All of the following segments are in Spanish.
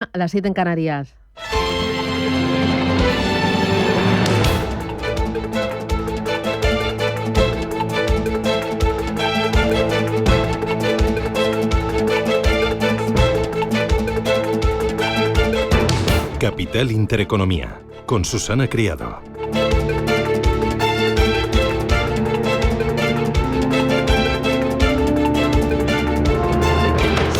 A las 7 en Canarias. Capital Intereconomía, con Susana Criado.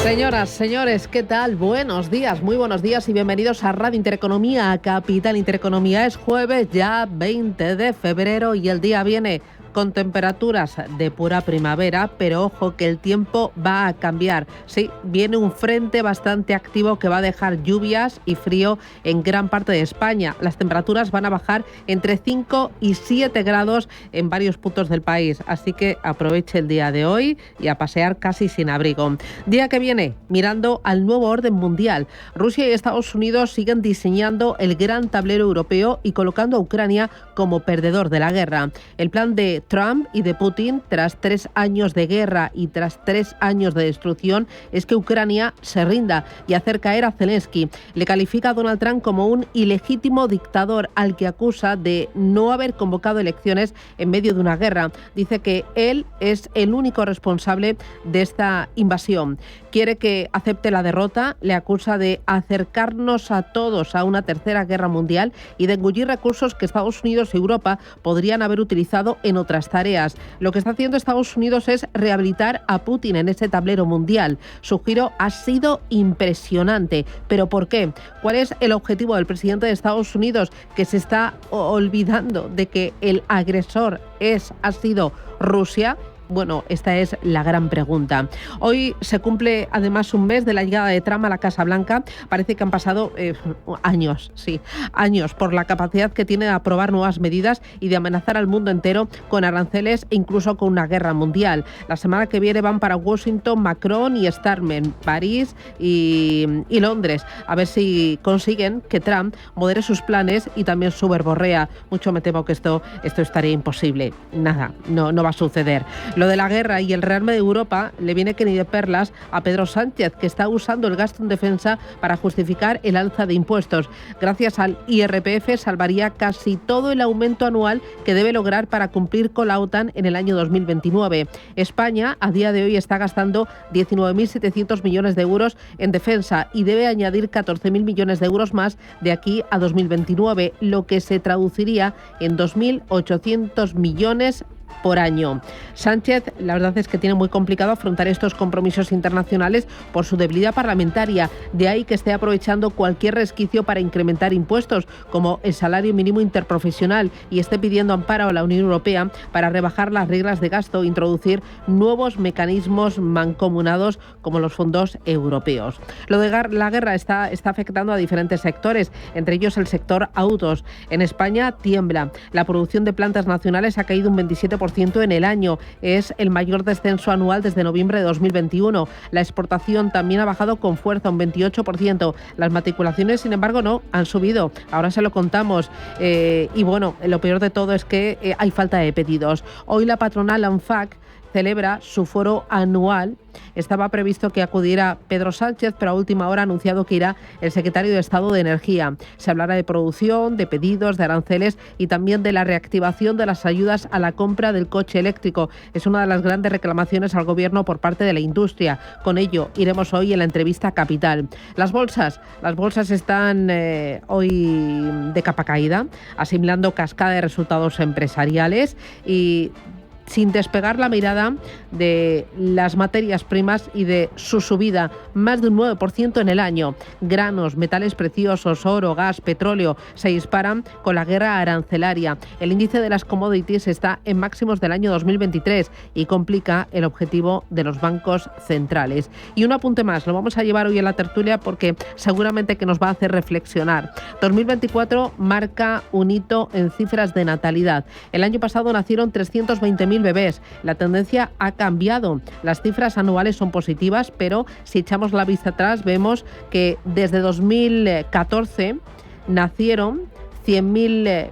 Señoras, señores, ¿qué tal? Buenos días, muy buenos días y bienvenidos a Radio Intereconomía, a Capital Intereconomía. Es jueves ya 20 de febrero y el día viene con temperaturas de pura primavera, pero ojo que el tiempo va a cambiar. Sí, viene un frente bastante activo que va a dejar lluvias y frío en gran parte de España. Las temperaturas van a bajar entre 5 y 7 grados en varios puntos del país, así que aproveche el día de hoy y a pasear casi sin abrigo. Día que viene mirando al nuevo orden mundial. Rusia y Estados Unidos siguen diseñando el gran tablero europeo y colocando a Ucrania como perdedor de la guerra. El plan de Trump y de Putin, tras 3 años de guerra y tras 3 años de destrucción, es que Ucrania se rinda y hacer caer a Zelensky. Le califica a Donald Trump como un ilegítimo dictador al que acusa de no haber convocado elecciones en medio de una guerra. Dice que él es el único responsable de esta invasión. Quiere que acepte la derrota, le acusa de acercarnos a todos a una tercera guerra mundial y de engullir recursos que Estados Unidos y Europa podrían haber utilizado en otras tareas. Lo que está haciendo Estados Unidos es rehabilitar a Putin en ese tablero mundial. Su giro ha sido impresionante. ¿Pero por qué? ¿Cuál es el objetivo del presidente de Estados Unidos, que se está olvidando de que el agresor ha sido Rusia? Bueno, esta es la gran pregunta. Hoy se cumple además un mes de la llegada de Trump a la Casa Blanca. Parece que han pasado años por la capacidad que tiene de aprobar nuevas medidas y de amenazar al mundo entero con aranceles e incluso con una guerra mundial. La semana que viene van para Washington Macron y Starmer, París y Londres, a ver si consiguen que Trump modere sus planes y también su verborrea. Mucho me temo que esto estaría imposible. Nada, no va a suceder. Lo de la guerra y el rearme de Europa le viene que ni de perlas a Pedro Sánchez, que está usando el gasto en defensa para justificar el alza de impuestos. Gracias al IRPF salvaría casi todo el aumento anual que debe lograr para cumplir con la OTAN en el año 2029. España a día de hoy está gastando 19.700 millones de euros en defensa y debe añadir 14.000 millones de euros más de aquí a 2029, lo que se traduciría en 2.800 millones por año. Sánchez, la verdad es que tiene muy complicado afrontar estos compromisos internacionales por su debilidad parlamentaria. De ahí que esté aprovechando cualquier resquicio para incrementar impuestos, como el salario mínimo interprofesional, y esté pidiendo amparo a la Unión Europea para rebajar las reglas de gasto e introducir nuevos mecanismos mancomunados como los fondos europeos. Lo de la guerra está afectando a diferentes sectores, entre ellos el sector autos. En España tiembla. La producción de plantas nacionales ha caído un 27% en el año. Es el mayor descenso anual desde noviembre de 2021. La exportación también ha bajado con fuerza, un 28%. Las matriculaciones, sin embargo, no han subido. Ahora se lo contamos. Y bueno, lo peor de todo es que hay falta de pedidos. Hoy la patronal ANFAC celebra su foro anual. Estaba previsto que acudiera Pedro Sánchez, pero a última hora ha anunciado que irá el secretario de Estado de Energía. Se hablará de producción, de pedidos, de aranceles y también de la reactivación de las ayudas a la compra del coche eléctrico. Es una de las grandes reclamaciones al Gobierno por parte de la industria. Con ello iremos hoy en la entrevista Capital. Las bolsas están hoy de capa caída, asimilando cascada de resultados empresariales y sin despegar la mirada de las materias primas y de su subida, más de un 9% en el año. Granos, metales preciosos, oro, gas, petróleo se disparan con la guerra arancelaria. El índice de las commodities está en máximos del año 2023 y complica el objetivo de los bancos centrales. Y un apunte más, lo vamos a llevar hoy a la tertulia porque seguramente que nos va a hacer reflexionar. 2024 marca un hito en cifras de natalidad. El año pasado nacieron 320.000 bebés. La tendencia ha cambiado. Las cifras anuales son positivas, pero si echamos la vista atrás vemos que desde 2014 nacieron 100.000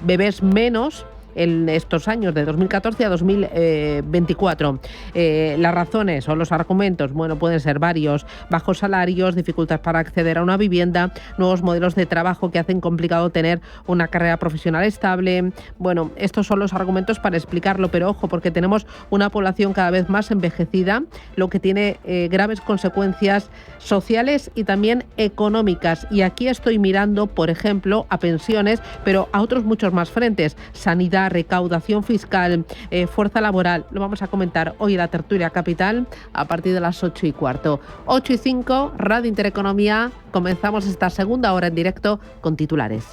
bebés menos en estos años, de 2014 a 2024. Las razones o los argumentos, bueno, pueden ser varios: bajos salarios, dificultad para acceder a una vivienda, nuevos modelos de trabajo que hacen complicado tener una carrera profesional estable. Bueno, estos son los argumentos para explicarlo, pero ojo, porque tenemos una población cada vez más envejecida, lo que tiene graves consecuencias sociales y también económicas. Y aquí estoy mirando, por ejemplo, a pensiones, pero a otros muchos más frentes: sanidad, recaudación fiscal, fuerza laboral. Lo vamos a comentar hoy en la tertulia Capital a partir de las 8:15. 8:05, Radio Intereconomía. Comenzamos esta segunda hora en directo con titulares.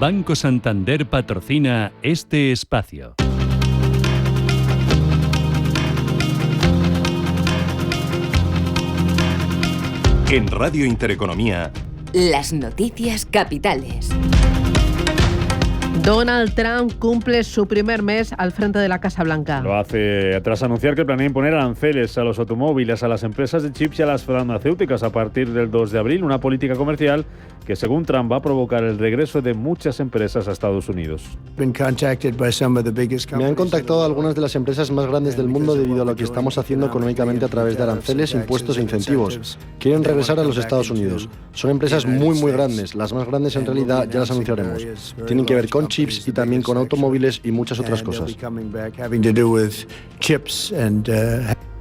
Banco Santander patrocina este espacio. En Radio Intereconomía, las noticias capitales. Donald Trump cumple su primer mes al frente de la Casa Blanca. Lo hace tras anunciar que planea imponer aranceles a los automóviles, a las empresas de chips y a las farmacéuticas a partir del 2 de abril, una política comercial que, según Trump, va a provocar el regreso de muchas empresas a Estados Unidos. Me han contactado algunas de las empresas más grandes del mundo debido a lo que estamos haciendo económicamente a través de aranceles, impuestos e incentivos. Quieren regresar a los Estados Unidos. Son empresas muy grandes. Las más grandes en realidad ya las anunciaremos. Tienen que ver con chips y también con automóviles y muchas otras cosas.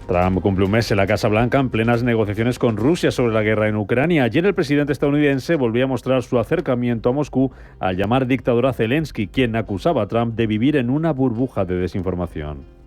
Trump cumple un mes en la Casa Blanca en plenas negociaciones con Rusia sobre la guerra en Ucrania. Ayer el presidente estadounidense volvió a mostrar su acercamiento a Moscú al llamar dictador a Zelensky, quien acusaba a Trump de vivir en una burbuja de desinformación.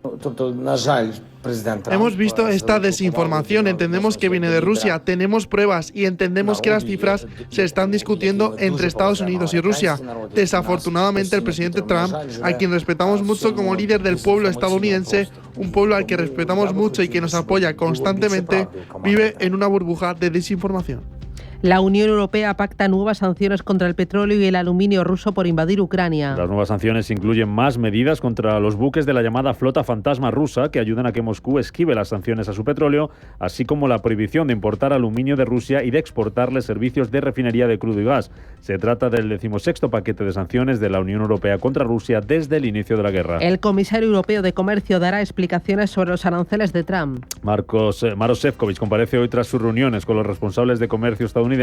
Hemos visto esta desinformación, entendemos que viene de Rusia, tenemos pruebas y entendemos que las cifras se están discutiendo entre Estados Unidos y Rusia. Desafortunadamente, el presidente Trump, a quien respetamos mucho como líder del pueblo estadounidense, un pueblo al que respetamos mucho y que nos apoya constantemente, vive en una burbuja de desinformación. La Unión Europea pacta nuevas sanciones contra el petróleo y el aluminio ruso por invadir Ucrania. Las nuevas sanciones incluyen más medidas contra los buques de la llamada flota fantasma rusa que ayudan a que Moscú esquive las sanciones a su petróleo, así como la prohibición de importar aluminio de Rusia y de exportarle servicios de refinería de crudo y gas. Se trata del 16º paquete de sanciones de la Unión Europea contra Rusia desde el inicio de la guerra. El comisario europeo de Comercio dará explicaciones sobre los aranceles de Trump. Maros Šefčovič comparece hoy tras sus reuniones con los responsables de comercio estadounidenses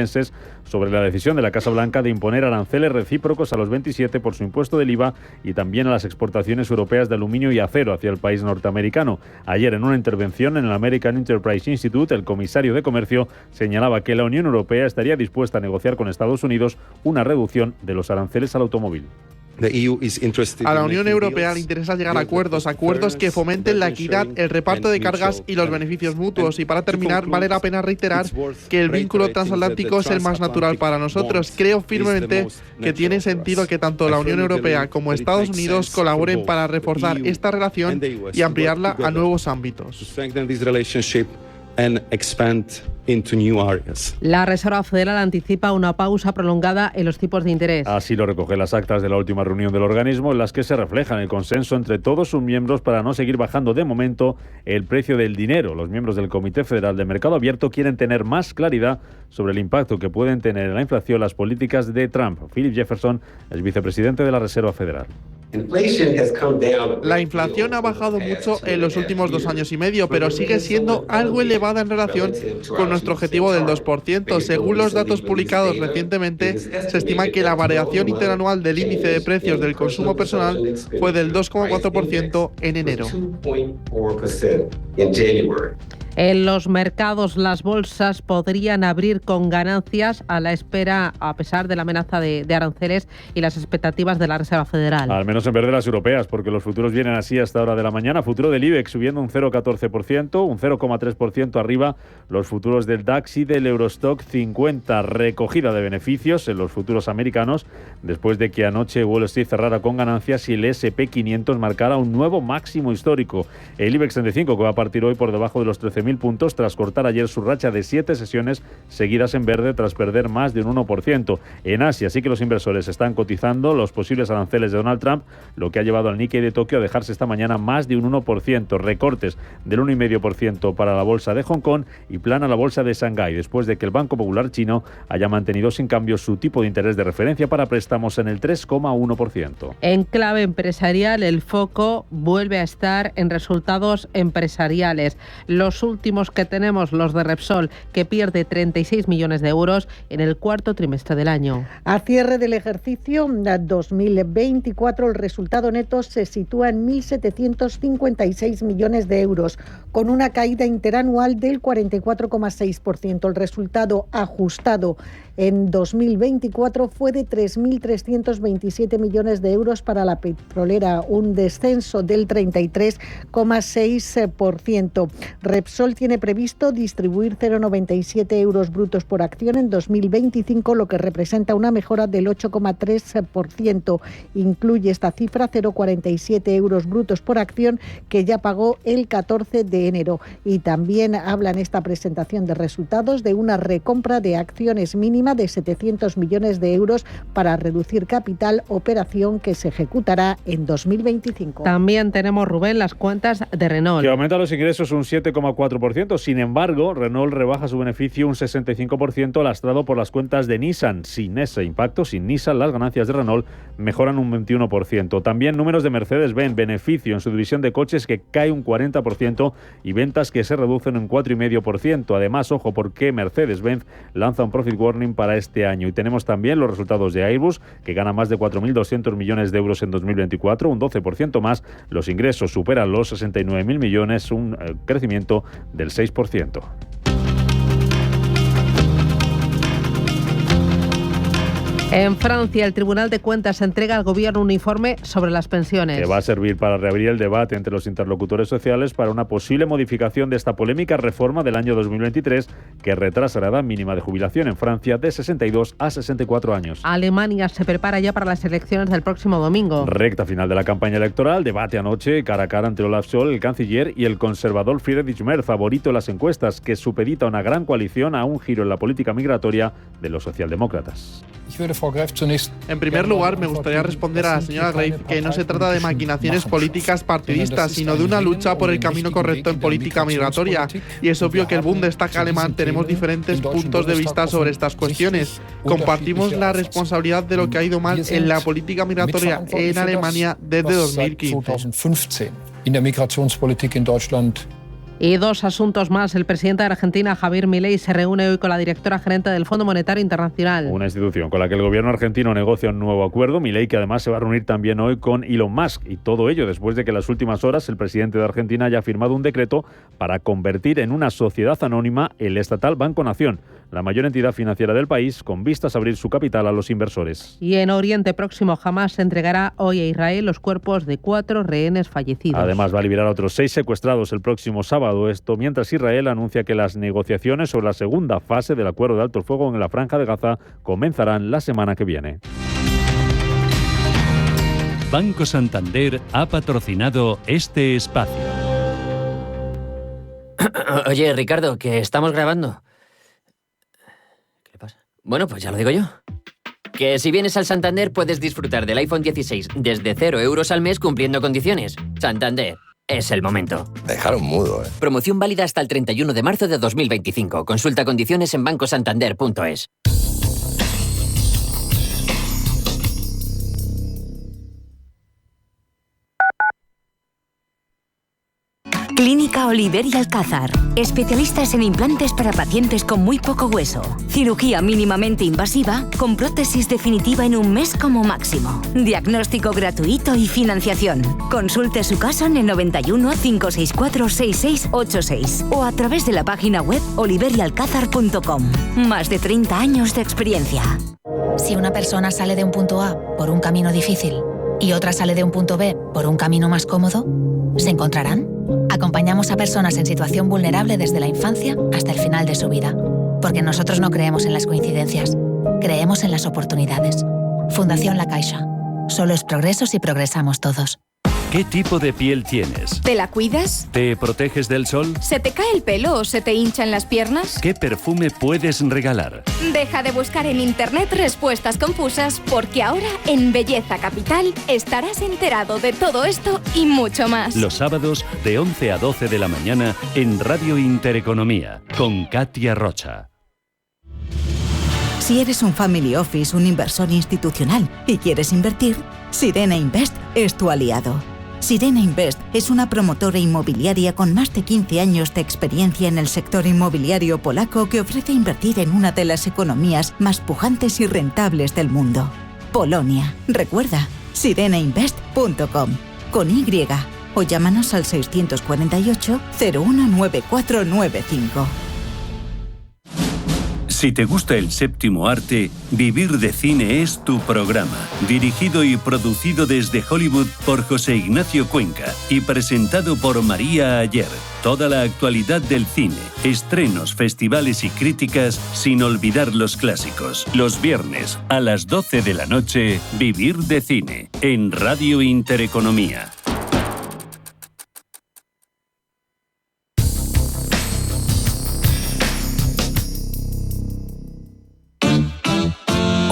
sobre la decisión de la Casa Blanca de imponer aranceles recíprocos a los 27 por su impuesto del IVA y también a las exportaciones europeas de aluminio y acero hacia el país norteamericano. Ayer, en una intervención en el American Enterprise Institute, el comisario de Comercio señalaba que la Unión Europea estaría dispuesta a negociar con Estados Unidos una reducción de los aranceles al automóvil. A la Unión Europea le interesa llegar a acuerdos que fomenten la equidad, el reparto de cargas y los beneficios mutuos. Y para terminar, vale la pena reiterar que el vínculo transatlántico es el más natural para nosotros. Creo firmemente que tiene sentido que tanto la Unión Europea como Estados Unidos colaboren para reforzar esta relación y ampliarla a nuevos ámbitos. La Reserva Federal anticipa una pausa prolongada en los tipos de interés. Así lo recogen las actas de la última reunión del organismo, en las que se refleja el consenso entre todos sus miembros para no seguir bajando de momento el precio del dinero. Los miembros del Comité Federal de Mercado Abierto quieren tener más claridad sobre el impacto que pueden tener en la inflación las políticas de Trump. Philip Jefferson es vicepresidente de la Reserva Federal. La inflación ha bajado mucho en los últimos 2 años y medio, pero sigue siendo algo elevada en relación con nuestro objetivo del 2%. Según los datos publicados recientemente, se estima que la variación interanual del índice de precios del consumo personal fue del 2,4% en enero. En los mercados, las bolsas podrían abrir con ganancias a la espera, a pesar de la amenaza de aranceles y las expectativas de la Reserva Federal. Al menos en verde las europeas, porque los futuros vienen así hasta hora de la mañana. Futuro del IBEX subiendo un 0,14%, un 0,3% arriba los futuros del DAX y del Eurostock 50. Recogida de beneficios en los futuros americanos, después de que anoche Wall Street cerrara con ganancias y el S&P 500 marcara un nuevo máximo histórico. El IBEX 35, que va a partir hoy por debajo de los 13.000 15.000 puntos tras cortar ayer su racha de 7 sesiones seguidas en verde tras perder más de un 1%. En Asia sí que los inversores están cotizando los posibles aranceles de Donald Trump, lo que ha llevado al Nikkei de Tokio a dejarse esta mañana más de un 1%, recortes del 1,5% para la bolsa de Hong Kong y plana la bolsa de Shanghái, después de que el Banco Popular chino haya mantenido sin cambio su tipo de interés de referencia para préstamos en el 3,1%. En clave empresarial, el foco vuelve a estar en resultados empresariales. Los últimos que tenemos, los de Repsol, que pierde 36 millones de euros en el cuarto trimestre del año. A cierre del ejercicio 2024, el resultado neto se sitúa en 1.756 millones de euros, con una caída interanual del 44,6%. El resultado ajustado en 2024 fue de 3.327 millones de euros para la petrolera, un descenso del 33,6%. Repsol tiene previsto distribuir 0,97 euros brutos por acción en 2025, lo que representa una mejora del 8,3%. Incluye esta cifra 0,47 euros brutos por acción que ya pagó el 14 de enero. Y también habla en esta presentación de resultados de una recompra de acciones mínima de 700 millones de euros para reducir capital, operación que se ejecutará en 2025. También tenemos, Rubén, las cuentas de Renault. Que aumenta los ingresos un 7,4%. Sin embargo, Renault rebaja su beneficio un 65%, lastrado por las cuentas de Nissan. Sin ese impacto, sin Nissan, las ganancias de Renault mejoran un 21%. También números de Mercedes-Benz, beneficio en su división de coches que cae un 40% y ventas que se reducen un 4,5%. Además, ojo, porque Mercedes-Benz lanza un profit warning para este año. Y tenemos también los resultados de Airbus, que gana más de 4.200 millones de euros en 2024, un 12% más. Los ingresos superan los 69.000 millones, un crecimiento del 6%. En Francia, el Tribunal de Cuentas entrega al Gobierno un informe sobre las pensiones. Que va a servir para reabrir el debate entre los interlocutores sociales para una posible modificación de esta polémica reforma del año 2023 que retrasa la edad mínima de jubilación en Francia de 62 a 64 años. Alemania se prepara ya para las elecciones del próximo domingo. Recta final de la campaña electoral, debate anoche cara a cara entre Olaf Scholz, el canciller, y el conservador Friedrich Merz, favorito en las encuestas, que supedita una gran coalición a un giro en la política migratoria de los socialdemócratas. En primer lugar, me gustaría responder a la señora Greif que no se trata de maquinaciones políticas partidistas, sino de una lucha por el camino correcto en política migratoria. Y es obvio que el Bundestag alemán tenemos diferentes puntos de vista sobre estas cuestiones. Compartimos la responsabilidad de lo que ha ido mal en la política migratoria en Alemania desde 2015. Y dos asuntos más. El presidente de Argentina, Javier Milei, se reúne hoy con la directora gerente del Fondo Monetario Internacional. Una institución con la que el gobierno argentino negocia un nuevo acuerdo. Milei, que además se va a reunir también hoy con Elon Musk. Y todo ello después de que en las últimas horas el presidente de Argentina haya firmado un decreto para convertir en una sociedad anónima el estatal Banco Nación, la mayor entidad financiera del país, con vistas a abrir su capital a los inversores. Y en Oriente Próximo, Hamás entregará hoy a Israel los cuerpos de 4 rehenes fallecidos. Además, va a liberar a otros 6 secuestrados el próximo sábado. Esto mientras Israel anuncia que las negociaciones sobre la segunda fase del acuerdo de alto el fuego en la Franja de Gaza comenzarán la semana que viene. Banco Santander ha patrocinado este espacio. Oye, Ricardo, que estamos grabando. ¿Qué pasa? Bueno, pues ya lo digo yo. Que si vienes al Santander puedes disfrutar del iPhone 16 desde 0 euros al mes cumpliendo condiciones. Santander, es el momento. Dejaron mudo, ¿eh? Promoción válida hasta el 31 de marzo de 2025. Consulta condiciones en bancosantander.es. Clínica Oliver y Alcázar. Especialistas en implantes para pacientes con muy poco hueso. Cirugía mínimamente invasiva con prótesis definitiva en un mes como máximo. Diagnóstico gratuito y financiación. Consulte su caso en el 91 564 6686 o a través de la página web oliverialcázar.com. Más de 30 años de experiencia. Si una persona sale de un punto A por un camino difícil y otra sale de un punto B por un camino más cómodo, ¿se encontrarán? Acompañamos a personas en situación vulnerable desde la infancia hasta el final de su vida, porque nosotros no creemos en las coincidencias, creemos en las oportunidades. Fundación La Caixa. Solo es progreso si progresamos todos. ¿Qué tipo de piel tienes? ¿Te la cuidas? ¿Te proteges del sol? ¿Se te cae el pelo o se te hinchan las piernas? ¿Qué perfume puedes regalar? Deja de buscar en internet respuestas confusas, porque ahora en Belleza Capital estarás enterado de todo esto y mucho más. Los sábados de 11 a 12 de la mañana en Radio Intereconomía con Katia Rocha. Si eres un family office, un inversor institucional y quieres invertir, Sirena Invest es tu aliado. Sirena Invest es una promotora inmobiliaria con más de 15 años de experiencia en el sector inmobiliario polaco que ofrece invertir en una de las economías más pujantes y rentables del mundo. Polonia. Recuerda, sirenainvest.com con Y o llámanos al 648 019495. Si te gusta el séptimo arte, Vivir de Cine es tu programa. Dirigido y producido desde Hollywood por José Ignacio Cuenca y presentado por María Ayer. Toda la actualidad del cine, estrenos, festivales y críticas, sin olvidar los clásicos. Los viernes a las 12 de la noche, Vivir de Cine, en Radio Intereconomía.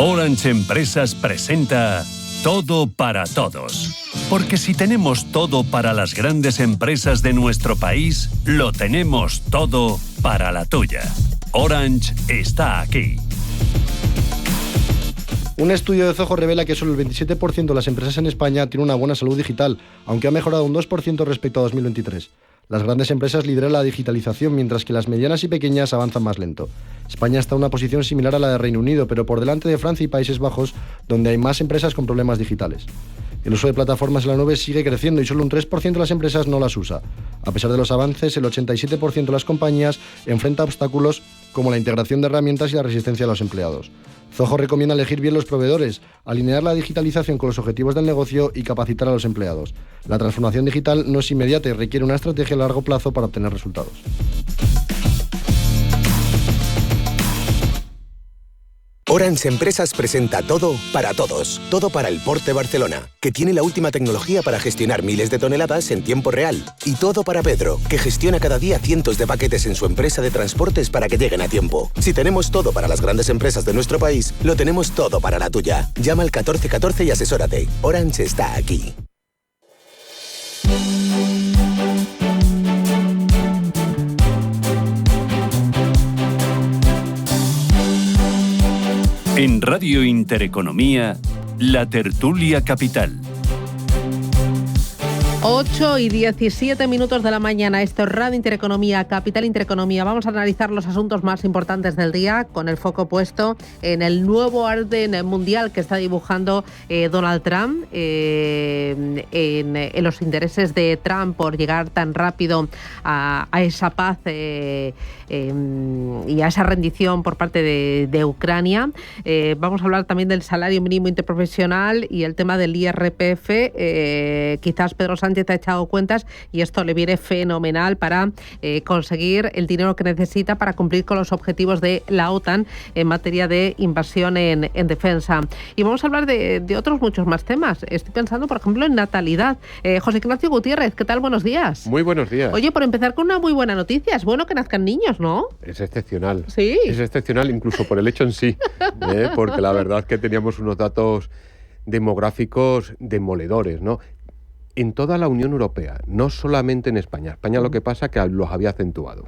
Orange Empresas presenta Todo para Todos. Porque si tenemos todo para las grandes empresas de nuestro país, lo tenemos todo para la tuya. Orange está aquí. Un estudio de Zoho revela que solo el 27% de las empresas en España tiene una buena salud digital, aunque ha mejorado un 2% respecto a 2023. Las grandes empresas lideran la digitalización, mientras que las medianas y pequeñas avanzan más lento. España está en una posición similar a la de Reino Unido, pero por delante de Francia y Países Bajos, donde hay más empresas con problemas digitales. El uso de plataformas en la nube sigue creciendo y solo un 3% de las empresas no las usa. A pesar de los avances, el 87% de las compañías enfrenta obstáculos como la integración de herramientas y la resistencia de los empleados. Zoho recomienda elegir bien los proveedores, alinear la digitalización con los objetivos del negocio y capacitar a los empleados. La transformación digital no es inmediata y requiere una estrategia a largo plazo para obtener resultados. Orange Empresas presenta Todo para Todos. Todo para el Port de Barcelona, que tiene la última tecnología para gestionar miles de toneladas en tiempo real. Y Todo para Pedro, que gestiona cada día cientos de paquetes en su empresa de transportes para que lleguen a tiempo. Si tenemos todo para las grandes empresas de nuestro país, lo tenemos todo para la tuya. Llama al 1414 y asesórate. Orange está aquí. En Radio Intereconomía, La Tertulia Capital. 8 y 17 minutos de la mañana. Esto es Radio Intereconomía, Capital Intereconomía. Vamos a analizar los asuntos más importantes del día, con el foco puesto en el nuevo orden mundial que está dibujando Donald Trump, en los intereses de Trump por llegar tan rápido a esa paz y a esa rendición por parte de Ucrania. Vamos a hablar también del salario mínimo interprofesional y el tema del IRPF. Quizás Pedro Sánchez te ha echado cuentas y esto le viene fenomenal para conseguir el dinero que necesita para cumplir con los objetivos de la OTAN en materia de invasión en defensa. Y vamos a hablar de otros muchos más temas. Estoy pensando, por ejemplo, en natalidad. José Ignacio Gutiérrez, ¿qué tal? Buenos días. Muy buenos días. Oye, por empezar con una muy buena noticia. Es bueno que nazcan niños, ¿no? Es excepcional. Sí. Es excepcional incluso por el hecho en sí, porque la verdad que teníamos unos datos demográficos demoledores, ¿no? En toda la Unión Europea, no solamente en España. España lo que pasa es que los había acentuado.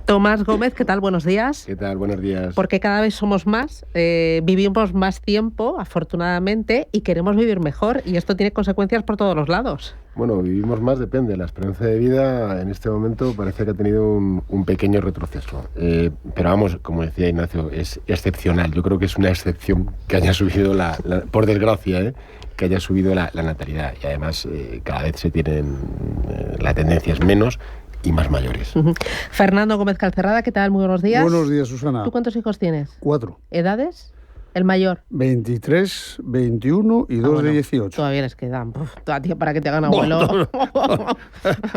Tomás Gómez, ¿qué tal? Buenos días. ¿Qué tal? Buenos días. Porque cada vez somos más, vivimos más tiempo, afortunadamente, y queremos vivir mejor, y esto tiene consecuencias por todos los lados. Bueno, vivimos más, depende. La esperanza de vida en este momento parece que ha tenido un pequeño retroceso. Pero vamos, como decía Ignacio, es excepcional. Yo creo que es una excepción que haya subido, por desgracia, que haya subido la natalidad. Y además cada vez se tienen, la tendencia es menos y más mayores. Uh-huh. Fernando Gómez Calcerrada, ¿qué tal? Muy buenos días. Buenos días, Susana. ¿Tú cuántos hijos tienes? 4. ¿Edades? El mayor. 23, 21 y 2 de 18. Todavía les quedan. Todavía para que te hagan abuelo.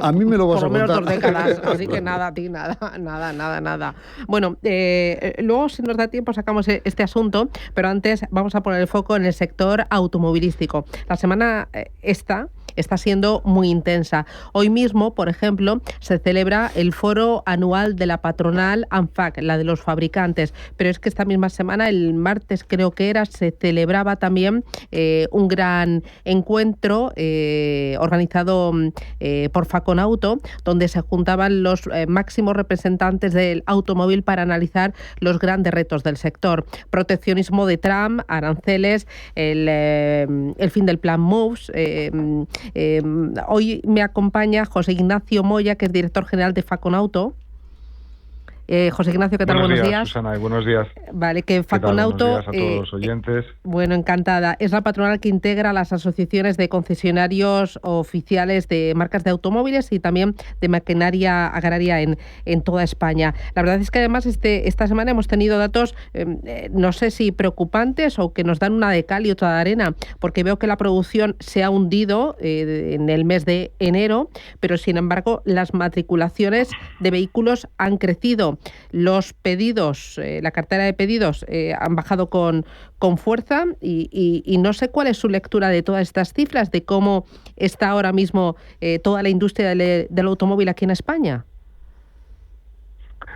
A mí me lo vas a contar. Por lo menos 2 décadas. Así que nada, a ti, nada. Bueno, luego si nos da tiempo sacamos este asunto, pero antes vamos a poner el foco en el sector automovilístico. La semana esta está siendo muy intensa. Hoy mismo, por ejemplo, se celebra el foro anual de la patronal ANFAC, la de los fabricantes, pero es que esta misma semana, el martes creo que era, se celebraba también un gran encuentro organizado por Faconauto, donde se juntaban los máximos representantes del automóvil para analizar los grandes retos del sector. Proteccionismo de Trump, aranceles, el fin del plan MOVES. Hoy me acompaña José Ignacio Moya, que es director general de Faconauto. José Ignacio, ¿qué tal? Buenos días. Susana, y buenos días. Vale, que Faconauto... Buenos días a todos los oyentes. Bueno, encantada. Es la patronal que integra las asociaciones de concesionarios oficiales de marcas de automóviles y también de maquinaria agraria en toda España. La verdad es que además esta semana hemos tenido datos, no sé si preocupantes o que nos dan una de cal y otra de arena, porque veo que la producción se ha hundido en el mes de enero, pero sin embargo las matriculaciones de vehículos han crecido. Los pedidos, la cartera de pedidos han bajado con fuerza y no sé cuál es su lectura de todas estas cifras, de cómo está ahora mismo toda la industria del automóvil aquí en España.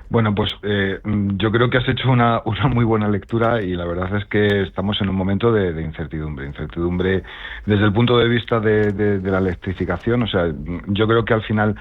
Bueno, pues yo creo que has hecho una muy buena lectura y la verdad es que estamos en un momento de incertidumbre. Incertidumbre desde el punto de vista de la electrificación. O sea, yo creo que al final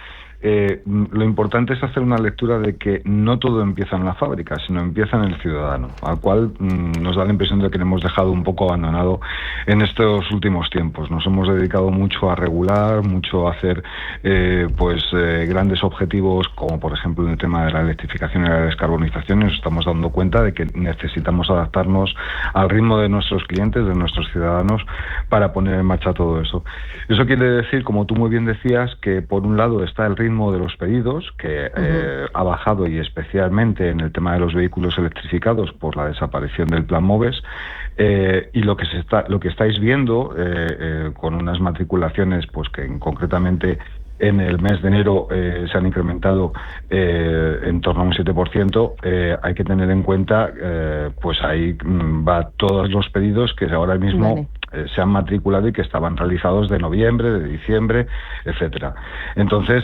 lo importante es hacer una lectura de que no todo empieza en la fábrica, sino empieza en el ciudadano, al cual nos da la impresión de que le hemos dejado un poco abandonado en estos últimos tiempos. Nos hemos dedicado mucho a regular, mucho a hacer grandes objetivos, como por ejemplo en el tema de la electrificación y la descarbonización, y nos estamos dando cuenta de que necesitamos adaptarnos al ritmo de nuestros clientes, de nuestros ciudadanos, para poner en marcha todo eso. Eso quiere decir, como tú muy bien decías, que por un lado está el ritmo de los pedidos, que ha bajado, y especialmente en el tema de los vehículos electrificados por la desaparición del plan MOVES, y lo que estáis viendo con unas matriculaciones pues que concretamente en el mes de enero se han incrementado en torno a un 7%. Hay que tener en cuenta, pues ahí va todos los pedidos que ahora mismo se han matriculado y que estaban realizados de noviembre, de diciembre, etcétera. Entonces,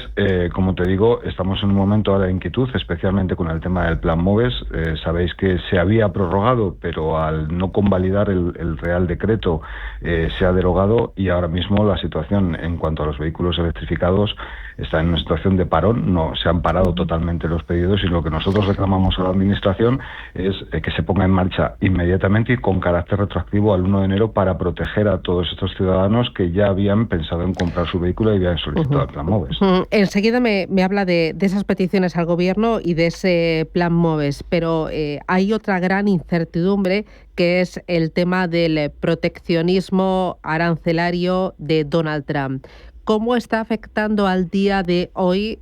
como te digo, estamos en un momento ahora de inquietud, especialmente con el tema del plan MOVES. Sabéis que se había prorrogado, pero al no convalidar el Real Decreto se ha derogado, y ahora mismo la situación en cuanto a los vehículos electrificados está en una situación de parón. No se han parado totalmente los pedidos, y lo que nosotros reclamamos a la Administración es que se ponga en marcha inmediatamente y con carácter retroactivo al 1 de enero para proteger a todos estos ciudadanos que ya habían pensado en comprar su vehículo y habían solicitado el plan MOVES. Enseguida me habla de esas peticiones al Gobierno y de ese plan MOVES, pero hay otra gran incertidumbre, que es el tema del proteccionismo arancelario de Donald Trump. ¿Cómo está afectando al día de hoy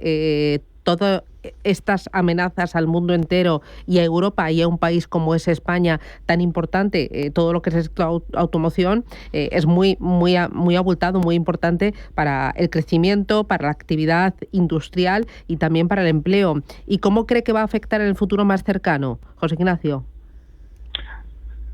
todas estas amenazas al mundo entero y a Europa y a un país como es España tan importante? Todo lo que es automoción es muy abultado, muy importante para el crecimiento, para la actividad industrial y también para el empleo. ¿Y cómo cree que va a afectar en el futuro más cercano, José Ignacio?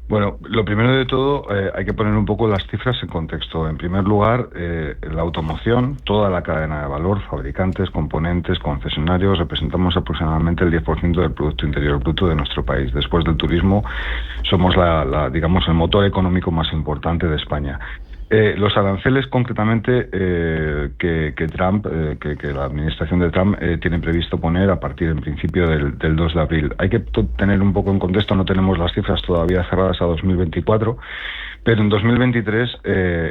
Bueno, lo primero de todo, hay que poner un poco las cifras en contexto. En primer lugar, la automoción, toda la cadena de valor, fabricantes, componentes, concesionarios, representamos aproximadamente el 10% del Producto Interior Bruto de nuestro país. Después del turismo, somos digamos, el motor económico más importante de España. Los aranceles, concretamente, que Trump, que la administración de Trump tiene previsto poner a partir, en principio, del 2 de abril. Hay que tener un poco en contexto, no tenemos las cifras todavía cerradas a 2024, pero en 2023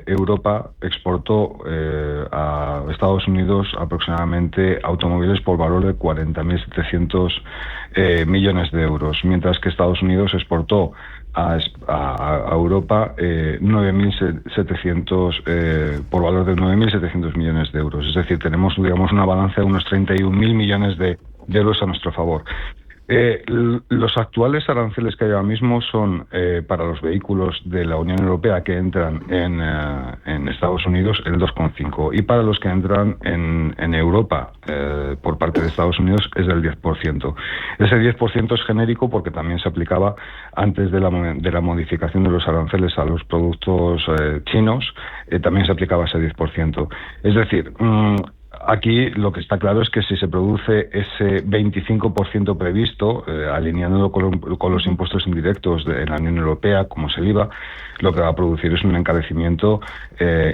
Europa exportó a Estados Unidos aproximadamente automóviles por valor de 40.700 millones de euros, mientras que Estados Unidos exportó a Europa 9.700 por valor de 9.700 millones de euros. Es decir, tenemos, digamos, una balanza de unos 31.000 millones de euros a nuestro favor. Los actuales aranceles que hay ahora mismo son para los vehículos de la Unión Europea que entran en Estados Unidos el 2,5% y para los que entran en Europa por parte de Estados Unidos es del 10%. Ese 10% es genérico porque también se aplicaba antes de la modificación de los aranceles a los productos chinos, también se aplicaba ese 10%. Es decir, aquí lo que está claro es que si se produce ese 25% previsto, alineándolo con los impuestos indirectos de la Unión Europea, como es el IVA, lo que va a producir es un encarecimiento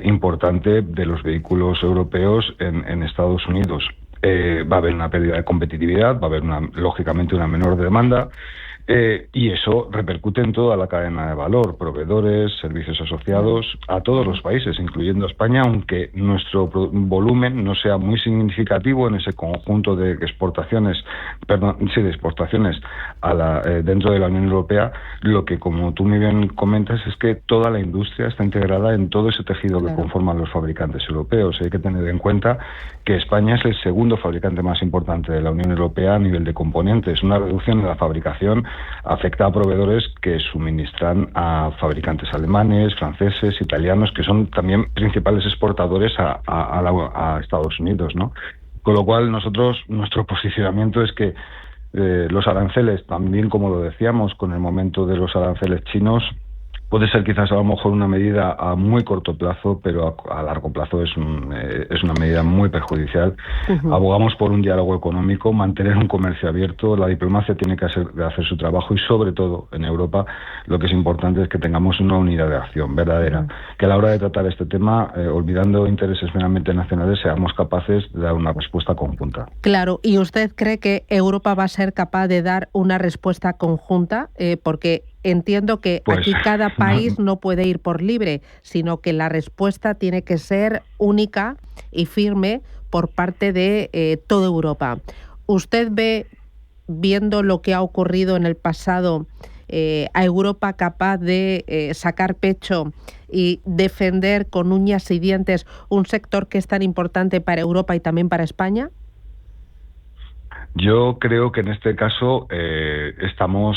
importante de los vehículos europeos en Estados Unidos. Va a haber una pérdida de competitividad, va a haber lógicamente una menor demanda. Y eso repercute en toda la cadena de valor, proveedores, servicios asociados, a todos los países, incluyendo España, aunque nuestro volumen no sea muy significativo en ese conjunto de exportaciones dentro de la Unión Europea. Lo que, como tú muy bien comentas, es que toda la industria está integrada en todo ese tejido que conforman los fabricantes europeos. Hay que tener en cuenta que España es el segundo fabricante más importante de la Unión Europea a nivel de componentes. Una reducción en la fabricación afecta a proveedores que suministran a fabricantes alemanes, franceses, italianos, que son también principales exportadores a Estados Unidos, ¿no? Con lo cual, nuestro posicionamiento es que los aranceles, también como lo decíamos con el momento de los aranceles chinos, puede ser quizás a lo mejor una medida a muy corto plazo, pero a largo plazo es una medida muy perjudicial. Abogamos por un diálogo económico, mantener un comercio abierto. La diplomacia tiene que hacer su trabajo y, sobre todo, en Europa, lo que es importante es que tengamos una unidad de acción verdadera. Que a la hora de tratar este tema, olvidando intereses meramente nacionales, seamos capaces de dar una respuesta conjunta. Claro, ¿y usted cree que Europa va a ser capaz de dar una respuesta conjunta? Porque entiendo que aquí cada país no puede ir por libre, sino que la respuesta tiene que ser única y firme por parte de toda Europa. ¿Usted ve, viendo lo que ha ocurrido en el pasado, a Europa capaz de sacar pecho y defender con uñas y dientes un sector que es tan importante para Europa y también para España? Yo creo que en este caso estamos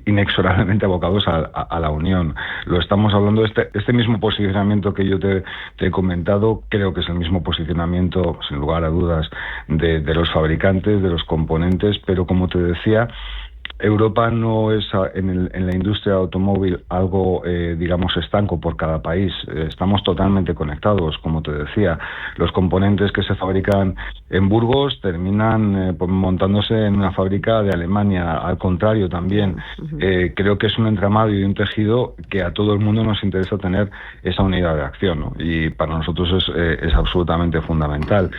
inexorablemente abocados a la Unión. Lo estamos hablando, este mismo posicionamiento que yo te he comentado, creo que es el mismo posicionamiento, sin lugar a dudas, de los fabricantes, de los componentes, pero como te decía, Europa no es en la industria automóvil algo, digamos, estanco por cada país. Estamos totalmente conectados, como te decía. Los componentes que se fabrican en Burgos terminan montándose en una fábrica de Alemania. Al contrario, también creo que es un entramado y un tejido que a todo el mundo nos interesa tener esa unidad de acción, ¿no? Y para nosotros es absolutamente fundamental.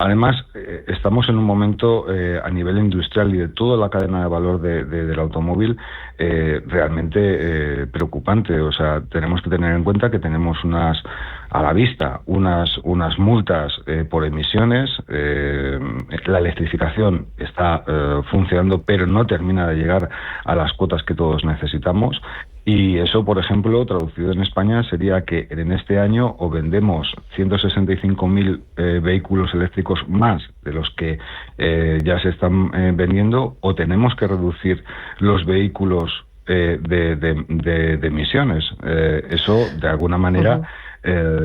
Además, estamos en un momento a nivel industrial y de toda la cadena de valor del automóvil realmente preocupante. O sea, tenemos que tener en cuenta que tenemos a la vista unas multas por emisiones. La electrificación está funcionando, pero no termina de llegar a las cuotas que todos necesitamos. Y eso, por ejemplo, traducido en España, sería que en este año o vendemos 165.000 vehículos eléctricos más de los que ya se están vendiendo, o tenemos que reducir los vehículos de emisiones. Eso, de alguna manera,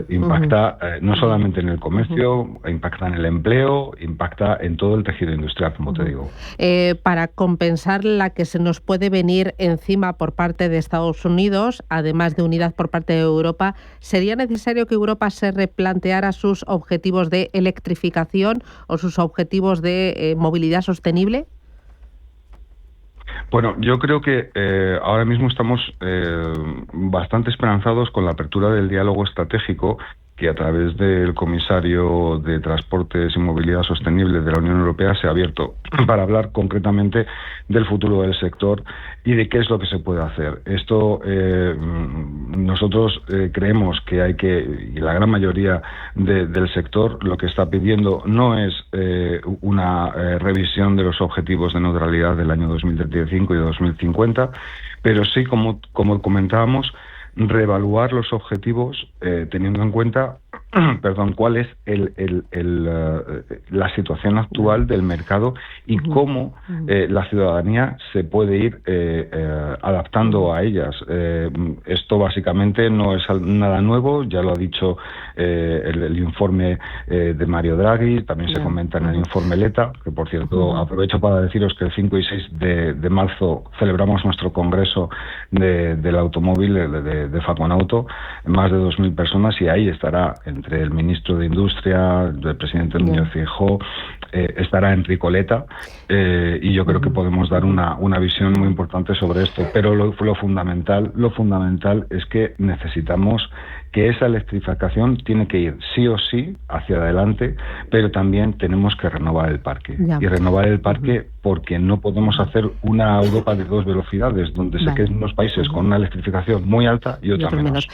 impacta no solamente en el comercio, impacta en el empleo, impacta en todo el tejido industrial, como te digo. Para compensar la que se nos puede venir encima por parte de Estados Unidos, además de unidad por parte de Europa, ¿sería necesario que Europa se replanteara sus objetivos de electrificación o sus objetivos de movilidad sostenible? Bueno, yo creo que ahora mismo estamos bastante esperanzados con la apertura del diálogo estratégico que a través del comisario de Transportes y Movilidad Sostenible de la Unión Europea se ha abierto para hablar concretamente del futuro del sector y de qué es lo que se puede hacer. Esto nosotros creemos que y la gran mayoría del sector lo que está pidiendo no es una revisión de los objetivos de neutralidad del año 2035 y 2050, pero sí, como comentábamos, reevaluar los objetivos teniendo en cuenta cuál es la situación actual del mercado y cómo la ciudadanía se puede ir adaptando a ellas. Esto básicamente no es nada nuevo, ya lo ha dicho el informe de Mario Draghi, también se comenta en el informe Letta, que por cierto aprovecho para deciros que el 5 y 6 de marzo celebramos nuestro congreso del automóvil de Faconauto, más de 2.000 personas, y ahí estará entre el ministro de Industria, el presidente Núñez Feijóo, estará Enrico Letta, y yo creo que podemos dar una visión muy importante sobre esto. Pero lo fundamental es que necesitamos que esa electrificación tiene que ir sí o sí hacia adelante, pero también tenemos que renovar el parque. Y renovar el parque porque no podemos hacer una Europa de dos velocidades, donde se queden unos países con una electrificación muy alta y otra menos.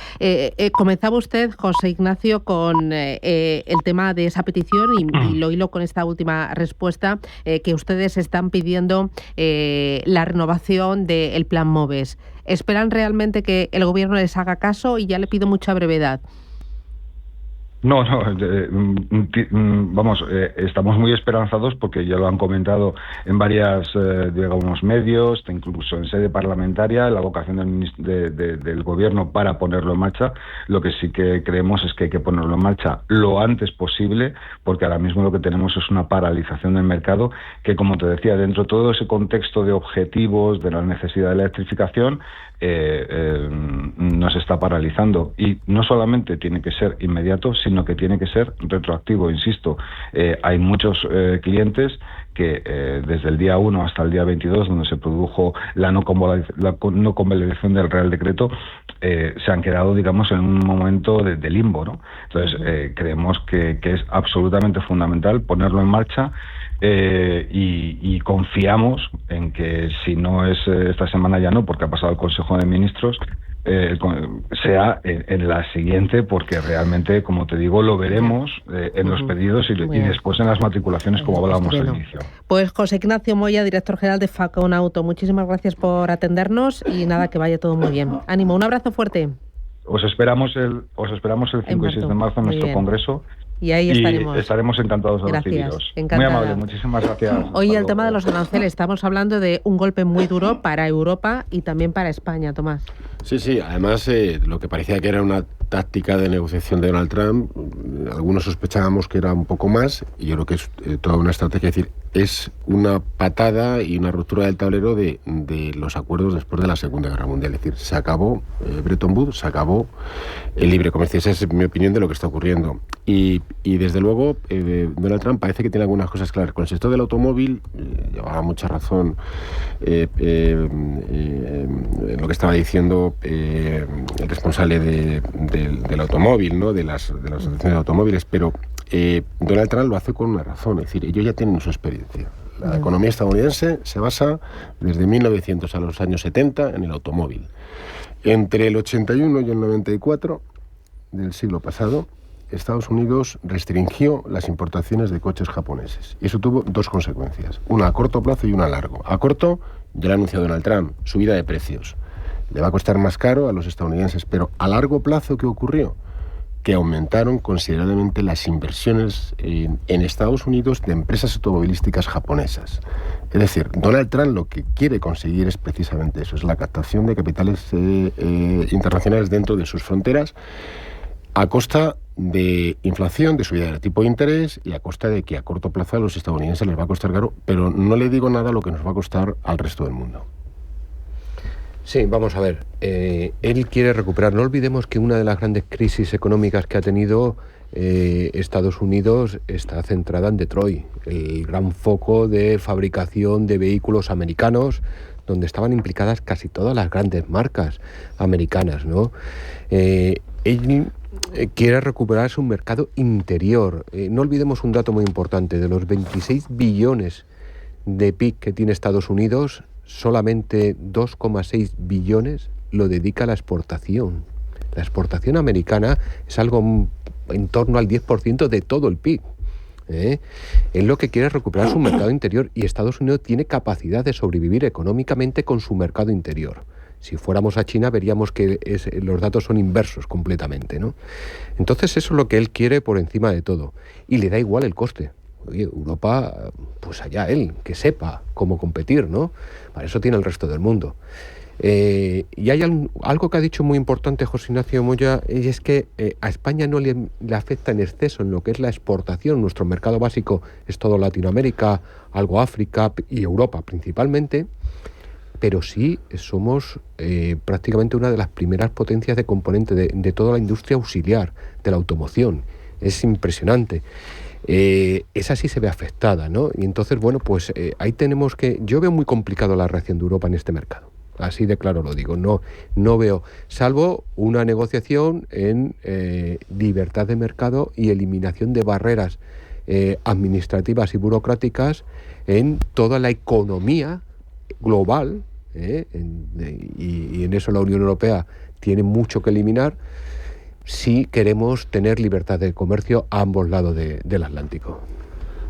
Comenzaba usted, José Ignacio, con el tema de esa petición y lo hilo con esta última respuesta, que ustedes están pidiendo la renovación del Plan MOVES. ¿Esperan realmente que el Gobierno les haga caso? Y ya le pido mucha brevedad. No, estamos muy esperanzados porque ya lo han comentado en varios medios, incluso en sede parlamentaria, la vocación del Gobierno para ponerlo en marcha. Lo que sí que creemos es que hay que ponerlo en marcha lo antes posible, porque ahora mismo lo que tenemos es una paralización del mercado que, como te decía, dentro de todo ese contexto de objetivos, de la necesidad de la electrificación, nos está paralizando. Y no solamente tiene que ser inmediato, sino que tiene que ser retroactivo. Insisto, hay muchos clientes que desde el día 1 hasta el día 22, donde se produjo la no convalidación del Real Decreto, se han quedado, digamos, en un momento de limbo, ¿no? Entonces, creemos que es absolutamente fundamental ponerlo en marcha. Y confiamos en que, si no es esta semana ya no, porque ha pasado el Consejo de Ministros, sea en la siguiente, porque realmente, como te digo, lo veremos en los pedidos y después en las matriculaciones, como hablábamos al inicio. Pues José Ignacio Moya, director general de Faconauto, muchísimas gracias por atendernos y nada, que vaya todo muy bien. Ánimo, un abrazo fuerte. Os esperamos el 5 y 6 de marzo en nuestro congreso. Y ahí estaremos. Y estaremos encantados de recibiros. Muy amable, muchísimas gracias. Hoy el tema de los aranceles, estamos hablando de un golpe muy duro para Europa y también para España, Tomás. Sí, además lo que parecía que era una táctica de negociación de Donald Trump, algunos sospechábamos que era un poco más, y yo creo que es toda una estrategia, es decir, es una patada y una ruptura del tablero de los acuerdos después de la Segunda Guerra Mundial. Es decir, se acabó Bretton Woods, se acabó el libre comercio. Esa es mi opinión de lo que está ocurriendo. Y desde luego, Donald Trump parece que tiene algunas cosas claras. Con el sector del automóvil, llevaba mucha razón lo que estaba diciendo el responsable del automóvil, ¿no? de las asociaciones de automóviles, pero Donald Trump lo hace con una razón, es decir, ellos ya tienen su experiencia. La economía estadounidense se basa desde 1900 a los años 70 en el automóvil. Entre el 81 y el 94 del siglo pasado, Estados Unidos restringió las importaciones de coches japoneses. Y eso tuvo dos consecuencias, una a corto plazo y una a largo. A corto, ya lo ha anunciado Donald Trump, subida de precios. Le va a costar más caro a los estadounidenses, pero a largo plazo, ¿qué ocurrió? Que aumentaron considerablemente las inversiones en Estados Unidos de empresas automovilísticas japonesas. Es decir, Donald Trump lo que quiere conseguir es precisamente eso, es la captación de capitales internacionales dentro de sus fronteras, a costa de inflación, de subida del tipo de interés y a costa de que a corto plazo a los estadounidenses les va a costar caro, pero no le digo nada lo que nos va a costar al resto del mundo. Sí, vamos a ver. Él quiere recuperar. No olvidemos que una de las grandes crisis económicas que ha tenido Estados Unidos está centrada en Detroit, el gran foco de fabricación de vehículos americanos, donde estaban implicadas casi todas las grandes marcas americanas, ¿no? Él quiere recuperar su mercado interior. No olvidemos un dato muy importante. De los 26 billones de PIB que tiene Estados Unidos, solamente 2,6 billones lo dedica a la exportación. La exportación americana es algo en torno al 10% de todo el PIB. Él lo que quiere es recuperar su mercado interior y Estados Unidos tiene capacidad de sobrevivir económicamente con su mercado interior. Si fuéramos a China veríamos que los datos son inversos completamente, ¿no? Entonces eso es lo que él quiere por encima de todo. Y le da igual el coste. Oye, Europa, pues allá él, que sepa cómo competir, ¿no? Para eso tiene el resto del mundo. Y hay algo que ha dicho muy importante José Ignacio Moya, y es que a España no le afecta en exceso en lo que es la exportación. Nuestro mercado básico es todo Latinoamérica, algo África y Europa principalmente, pero sí somos prácticamente una de las primeras potencias de componente de toda la industria auxiliar, de la automoción. Es impresionante. Esa sí se ve afectada, ¿no? Y entonces, bueno, pues ahí tenemos que... Yo veo muy complicado la reacción de Europa en este mercado. Así de claro lo digo. No veo, salvo una negociación en libertad de mercado y eliminación de barreras administrativas y burocráticas en toda la economía global, y en eso la Unión Europea tiene mucho que eliminar si queremos tener libertad de comercio a ambos lados del Atlántico.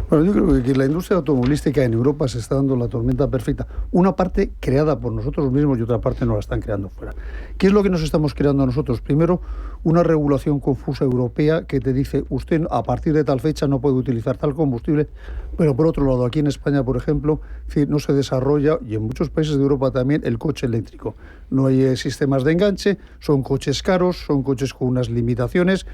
Bueno, yo creo que la industria automovilística en Europa se está dando la tormenta perfecta. Una parte creada por nosotros mismos y otra parte nos la están creando fuera. ¿Qué es lo que nos estamos creando nosotros? Primero, una regulación confusa europea que te dice, usted a partir de tal fecha no puede utilizar tal combustible, pero por otro lado, aquí en España, por ejemplo, no se desarrolla, y en muchos países de Europa también, el coche eléctrico. No hay sistemas de enganche, son coches caros, son coches con unas limitaciones,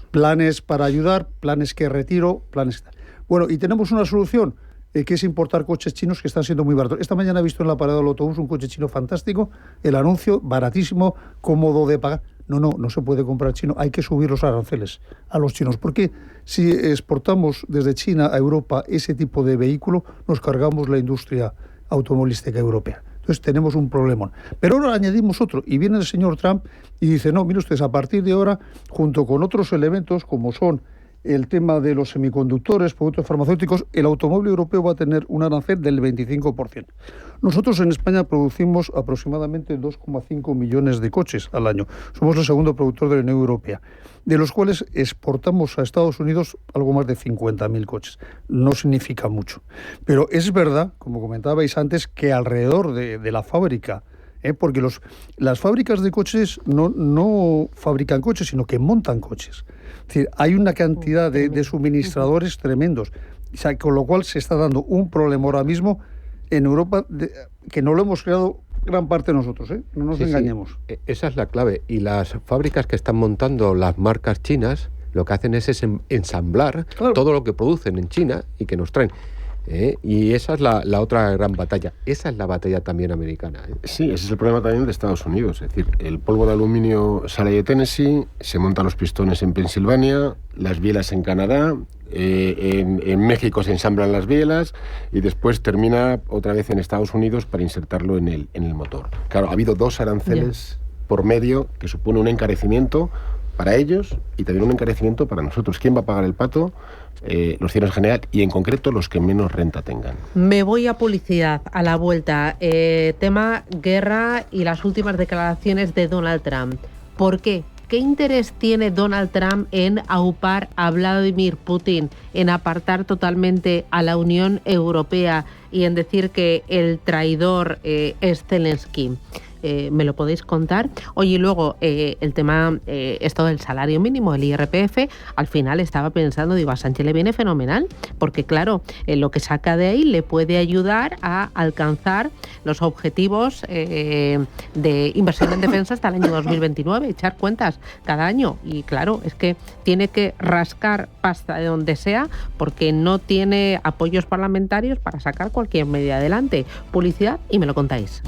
planes para ayudar, planes que retiro, planes... Bueno, y tenemos una solución, que es importar coches chinos que están siendo muy baratos. Esta mañana he visto en la parada del autobús un coche chino fantástico, el anuncio, baratísimo, cómodo de pagar. No se puede comprar chino, hay que subir los aranceles a los chinos, porque si exportamos desde China a Europa ese tipo de vehículo, nos cargamos la industria automovilística europea. Entonces tenemos un problemón. Pero ahora añadimos otro, y viene el señor Trump y dice, no, mire ustedes, a partir de ahora, junto con otros elementos como son el tema de los semiconductores, productos farmacéuticos, el automóvil europeo va a tener un arancel del 25%. Nosotros en España producimos aproximadamente 2,5 millones de coches al año. Somos el segundo productor de la Unión Europea, de los cuales exportamos a Estados Unidos algo más de 50.000 coches. No significa mucho. Pero es verdad, como comentabais antes, que alrededor de la fábrica, porque las fábricas de coches no fabrican coches, sino que montan coches. Es decir, hay una cantidad de suministradores tremendos, o sea, con lo cual se está dando un problema ahora mismo en Europa que no lo hemos creado gran parte nosotros, no nos engañemos. Sí. Esa es la clave. Y las fábricas que están montando las marcas chinas, lo que hacen es ensamblar todo lo que producen en China y que nos traen. Y esa es la otra gran batalla. Esa es la batalla también americana. Sí, ese es el problema también de Estados Unidos. Es decir, el polvo de aluminio sale de Tennessee, se montan los pistones en Pensilvania, las bielas en Canadá, en México se ensamblan las bielas y después termina otra vez en Estados Unidos para insertarlo en el motor. Claro, ha habido 2 aranceles por medio que supone un encarecimiento para ellos y también un encarecimiento para nosotros. ¿Quién va a pagar el pato? Los ciudadanos en general y en concreto los que menos renta tengan. Me voy a publicidad, a la vuelta. Tema guerra y las últimas declaraciones de Donald Trump. ¿Por qué? ¿Qué interés tiene Donald Trump en aupar a Vladimir Putin, en apartar totalmente a la Unión Europea y en decir que el traidor es Zelensky? ¿Me lo podéis contar? Oye, y luego el tema, esto del salario mínimo, el IRPF, al final estaba pensando, digo, a Sánchez le viene fenomenal, porque claro, lo que saca de ahí le puede ayudar a alcanzar los objetivos de inversión en defensa hasta el año 2029, echar cuentas cada año. Y claro, es que tiene que rascar pasta de donde sea, porque no tiene apoyos parlamentarios para sacar cualquier medida adelante. Publicidad y me lo contáis.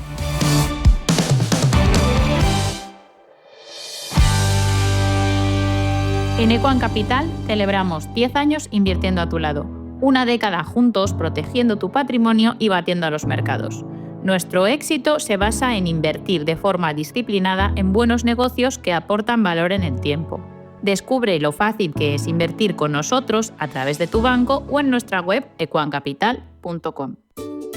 En Equam Capital celebramos 10 años invirtiendo a tu lado, una década juntos protegiendo tu patrimonio y batiendo a los mercados. Nuestro éxito se basa en invertir de forma disciplinada en buenos negocios que aportan valor en el tiempo. Descubre lo fácil que es invertir con nosotros a través de tu banco o en nuestra web equamcapital.com.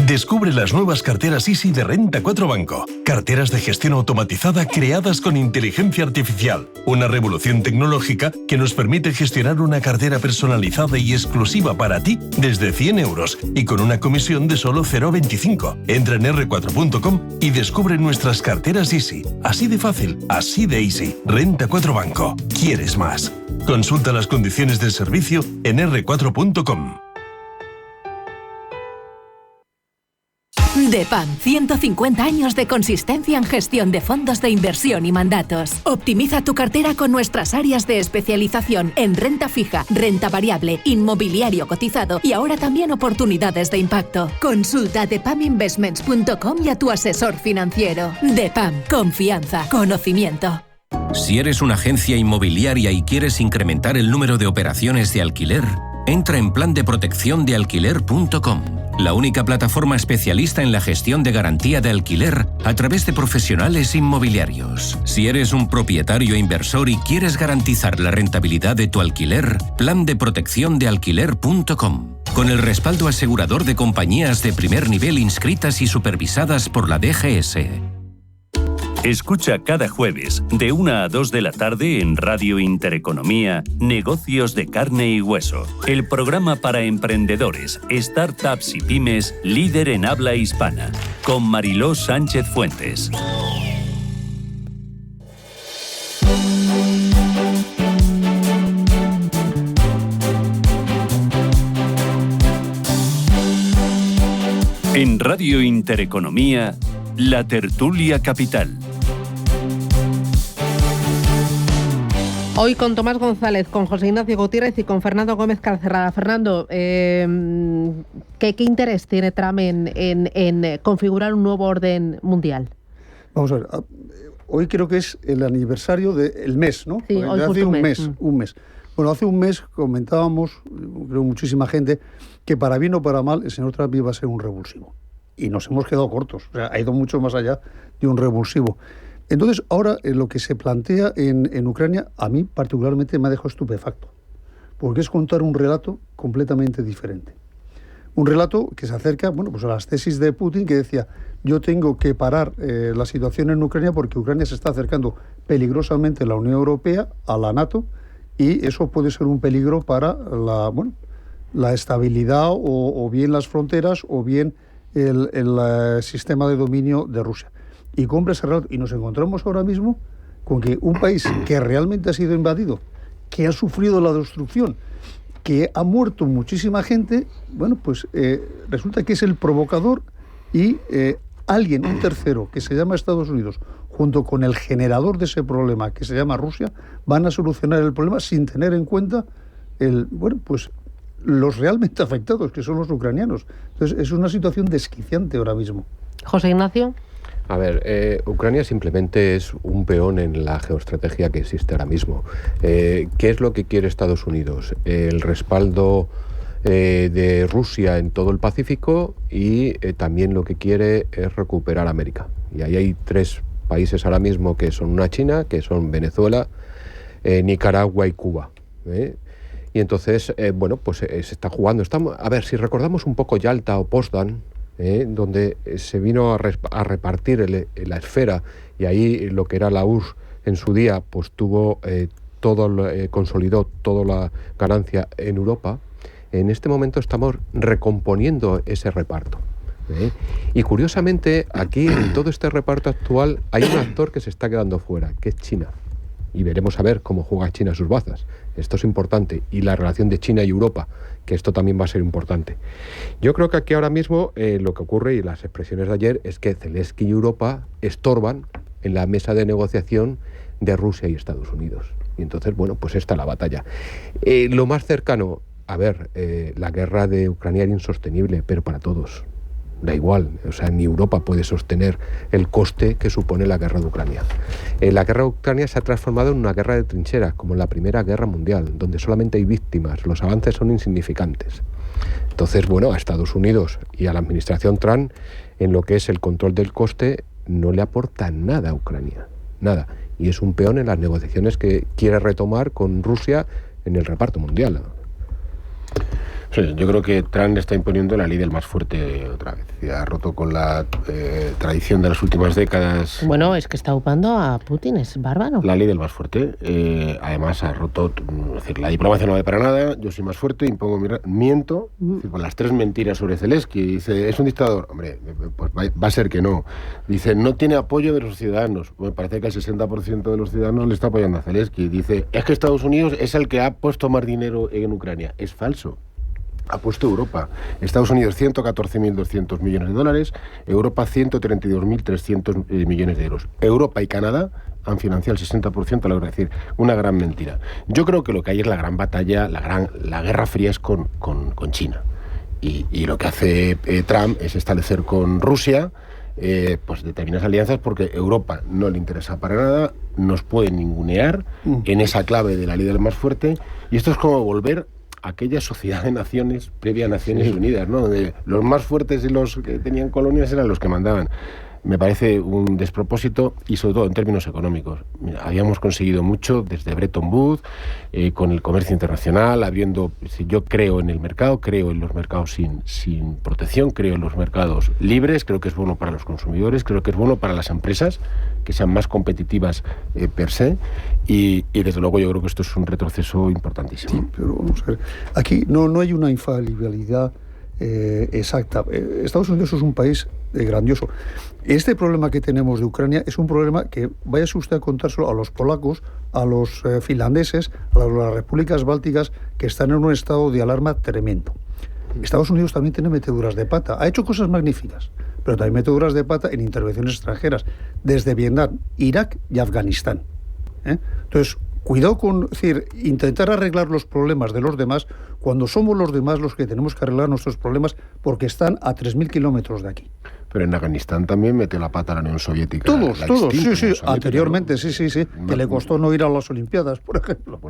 Descubre las nuevas carteras Easy de Renta 4 Banco. Carteras de gestión automatizada creadas con inteligencia artificial. Una revolución tecnológica que nos permite gestionar una cartera personalizada y exclusiva para ti desde 100 euros y con una comisión de solo 0,25. Entra en r4.com y descubre nuestras carteras Easy. Así de fácil, así de easy. Renta 4 Banco. ¿Quieres más? Consulta las condiciones del servicio en r4.com. DEPAM, 150 años de consistencia en gestión de fondos de inversión y mandatos. Optimiza tu cartera con nuestras áreas de especialización en renta fija, renta variable, inmobiliario cotizado y ahora también oportunidades de impacto. Consulta depaminvestments.com y a tu asesor financiero. DEPAM, confianza, conocimiento. Si eres una agencia inmobiliaria y quieres incrementar el número de operaciones de alquiler, entra en plandeprotecciondealquiler.com. La única plataforma especialista en la gestión de garantía de alquiler a través de profesionales inmobiliarios. Si eres un propietario inversor y quieres garantizar la rentabilidad de tu alquiler, plandeprotecciondealquiler.com. Con el respaldo asegurador de compañías de primer nivel inscritas y supervisadas por la DGS. Escucha cada jueves de 1 a 2 de la tarde en Radio Intereconomía Negocios de Carne y Hueso, el programa para emprendedores, startups y pymes líder en habla hispana, con Mariló Sánchez Fuentes. En Radio Intereconomía, La Tertulia Capital. Hoy con Tomás González, con José Ignacio Gutiérrez y con Fernando Gómez Calcerrada. Fernando, ¿qué interés tiene Trump en configurar un nuevo orden mundial? Vamos a ver, hoy creo que es el aniversario del mes, ¿no? Sí, hoy hace un mes. Bueno, hace un mes comentábamos, creo muchísima gente, que para bien o para mal el señor Trump iba a ser un revulsivo. Y nos hemos quedado cortos, o sea, ha ido mucho más allá de un revulsivo. Entonces, ahora lo que se plantea en Ucrania, a mí particularmente me ha dejado estupefacto, porque es contar un relato completamente diferente. Un relato que se acerca, bueno, pues a las tesis de Putin, que decía, yo tengo que parar la situación en Ucrania porque Ucrania se está acercando peligrosamente a la Unión Europea, a la NATO, y eso puede ser un peligro para la estabilidad o bien las fronteras o bien el sistema de dominio de Rusia. Y compra ese relato. Y nos encontramos ahora mismo con que un país que realmente ha sido invadido, que ha sufrido la destrucción, que ha muerto muchísima gente, bueno, pues resulta que es el provocador y alguien, un tercero, que se llama Estados Unidos, junto con el generador de ese problema, que se llama Rusia, van a solucionar el problema sin tener en cuenta los realmente afectados, que son los ucranianos. Entonces, es una situación desquiciante ahora mismo. José Ignacio. A ver, Ucrania simplemente es un peón en la geoestrategia que existe ahora mismo. ¿Qué es lo que quiere Estados Unidos? El respaldo de Rusia en todo el Pacífico y también lo que quiere es recuperar América. Y ahí hay 3 países ahora mismo que son una China, que son Venezuela, Nicaragua y Cuba. Y entonces, se está jugando. A ver, si recordamos un poco Yalta o Potsdam, donde se vino a repartir la esfera, y ahí lo que era la URSS en su día, pues tuvo consolidó toda la ganancia en Europa. En este momento estamos recomponiendo ese reparto. Y curiosamente, aquí en todo este reparto actual hay un actor que se está quedando fuera, que es China. Y veremos a ver cómo juega China sus bazas. Esto es importante. Y la relación de China y Europa, que esto también va a ser importante. Yo creo que aquí ahora mismo lo que ocurre, y las expresiones de ayer, es que Zelensky y Europa estorban en la mesa de negociación de Rusia y Estados Unidos. Y entonces, pues esta es la batalla. Lo más cercano, la guerra de Ucrania era insostenible, pero para todos. Da igual, ni Europa puede sostener el coste que supone la guerra de Ucrania. La guerra de Ucrania se ha transformado en una guerra de trincheras, como en la Primera Guerra Mundial, donde solamente hay víctimas, los avances son insignificantes. Entonces, a Estados Unidos y a la administración Trump, en lo que es el control del coste, no le aporta nada a Ucrania, nada. Y es un peón en las negociaciones que quiere retomar con Rusia en el reparto mundial. Sí, yo creo que Trump está imponiendo la ley del más fuerte otra vez. Ha roto con la tradición de las últimas décadas. Bueno, es que está upando a Putin, es bárbaro. La ley del más fuerte. Además ha roto, es decir, la diplomacia no vale para nada, yo soy más fuerte, impongo miento. Es decir, con las 3 mentiras sobre Zelensky. Dice, es un dictador. Hombre, pues va a ser que no. Dice, no tiene apoyo de los ciudadanos. Me parece que el 60% de los ciudadanos le está apoyando a Zelensky. Dice, es que Estados Unidos es el que ha puesto más dinero en Ucrania. Es falso. Ha puesto Europa. Estados Unidos 114.200 millones de dólares, Europa 132.300 millones de euros. Europa y Canadá han financiado el 60%, es decir, una gran mentira. Yo creo que lo que hay es la gran batalla, la guerra fría es con China. Y lo que hace Trump es establecer con Rusia pues determinadas alianzas porque Europa no le interesa para nada, nos puede ningunear en esa clave de la ley del más fuerte, y esto es como volver aquella sociedad de naciones previa a Naciones Unidas, ¿no? Donde los más fuertes y los que tenían colonias eran los que mandaban. Me parece un despropósito y sobre todo en términos económicos. Mira, habíamos conseguido mucho desde Bretton Woods, con el comercio internacional, yo creo en el mercado, creo en los mercados sin protección, creo en los mercados libres, creo que es bueno para los consumidores, creo que es bueno para las empresas que sean más competitivas per se, y desde luego yo creo que esto es un retroceso importantísimo. Sí, pero vamos a ver, aquí no hay una infalibilidad exacta. Estados Unidos es un país grandioso. Este problema que tenemos de Ucrania es un problema que, váyase usted a contárselo a los polacos, a los finlandeses, a las repúblicas bálticas, que están en un estado de alarma tremendo. Estados Unidos también tiene meteduras de pata. Ha hecho cosas magníficas, pero también meteduras de pata en intervenciones extranjeras, desde Vietnam, Irak y Afganistán. Entonces, cuidado con intentar arreglar los problemas de los demás cuando somos los demás los que tenemos que arreglar nuestros problemas porque están a 3.000 kilómetros de aquí. Pero en Afganistán también metió la pata a la Unión Soviética. Todos, sí, anteriormente, sí, que le costó no ir a las Olimpiadas, por ejemplo.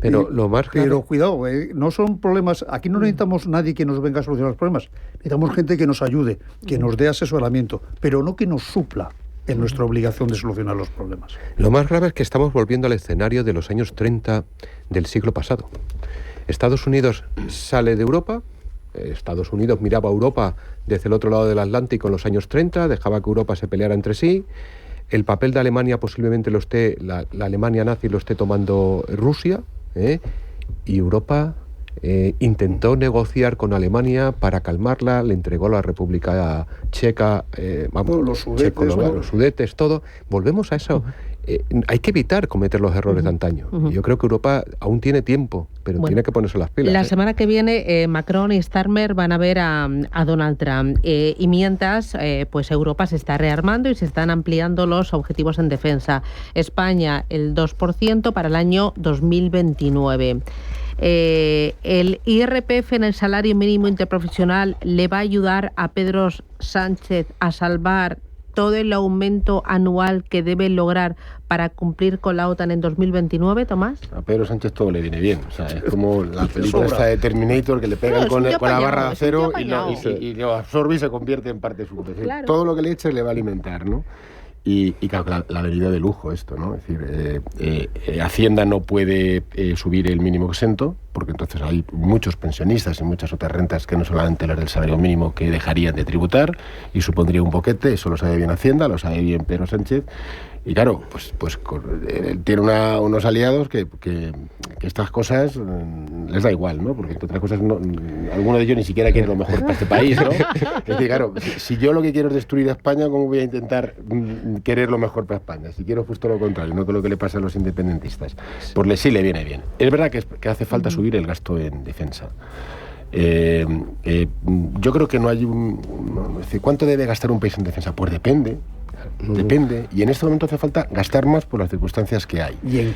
Pero lo más grave... Pero cuidado, no son problemas, aquí no necesitamos nadie que nos venga a solucionar los problemas, necesitamos gente que nos ayude, que nos dé asesoramiento, pero no que nos supla en nuestra obligación de solucionar los problemas. Lo más grave es que estamos volviendo al escenario de los años 30 del siglo pasado. Estados Unidos sale de Europa, Estados Unidos miraba a Europa desde el otro lado del Atlántico en los años 30, dejaba que Europa se peleara entre sí, el papel de Alemania posiblemente la Alemania nazi lo esté tomando Rusia, y Europa intentó negociar con Alemania para calmarla, le entregó a la República Checa, los Sudetes, todo. Volvemos a eso. Hay que evitar cometer los errores de antaño. Yo creo que Europa aún tiene tiempo, pero tiene que ponerse las pilas. La semana que viene Macron y Starmer van a ver a Donald Trump, y mientras pues Europa se está rearmando y se están ampliando los objetivos en defensa. España el 2% para el año 2029. El IRPF en el salario mínimo interprofesional le va a ayudar a Pedro Sánchez a salvar todo el aumento anual que debe lograr para cumplir con la OTAN en 2029, Tomás? A Pedro Sánchez todo le viene bien. O sea, es como la película esta de Terminator, que le pegan con la barra de acero y lo absorbe y se convierte en parte de su cuerpo. Claro. Todo lo que le eche le va a alimentar, ¿no? Y claro, la venida de lujo esto, ¿no? Es decir, Hacienda no puede subir el mínimo exento, porque entonces hay muchos pensionistas y muchas otras rentas que no solamente las del salario mínimo que dejarían de tributar, y supondría un boquete. Eso lo sabe bien Hacienda, lo sabe bien Pedro Sánchez. Y claro, pues tiene unos aliados que estas cosas les da igual, ¿no? Porque entre otras cosas, alguno de ellos ni siquiera quiere lo mejor para este país, ¿no? Es decir, claro, si yo lo que quiero es destruir a España, ¿cómo voy a intentar querer lo mejor para España? Si quiero justo lo contrario, no con lo que le pasa a los independentistas. Pues sí le viene bien. Es verdad que hace falta subir el gasto en defensa. Yo creo que no hay ¿cuánto debe gastar un país en defensa? Pues depende, y en este momento hace falta gastar más por las circunstancias que hay. ¿Y en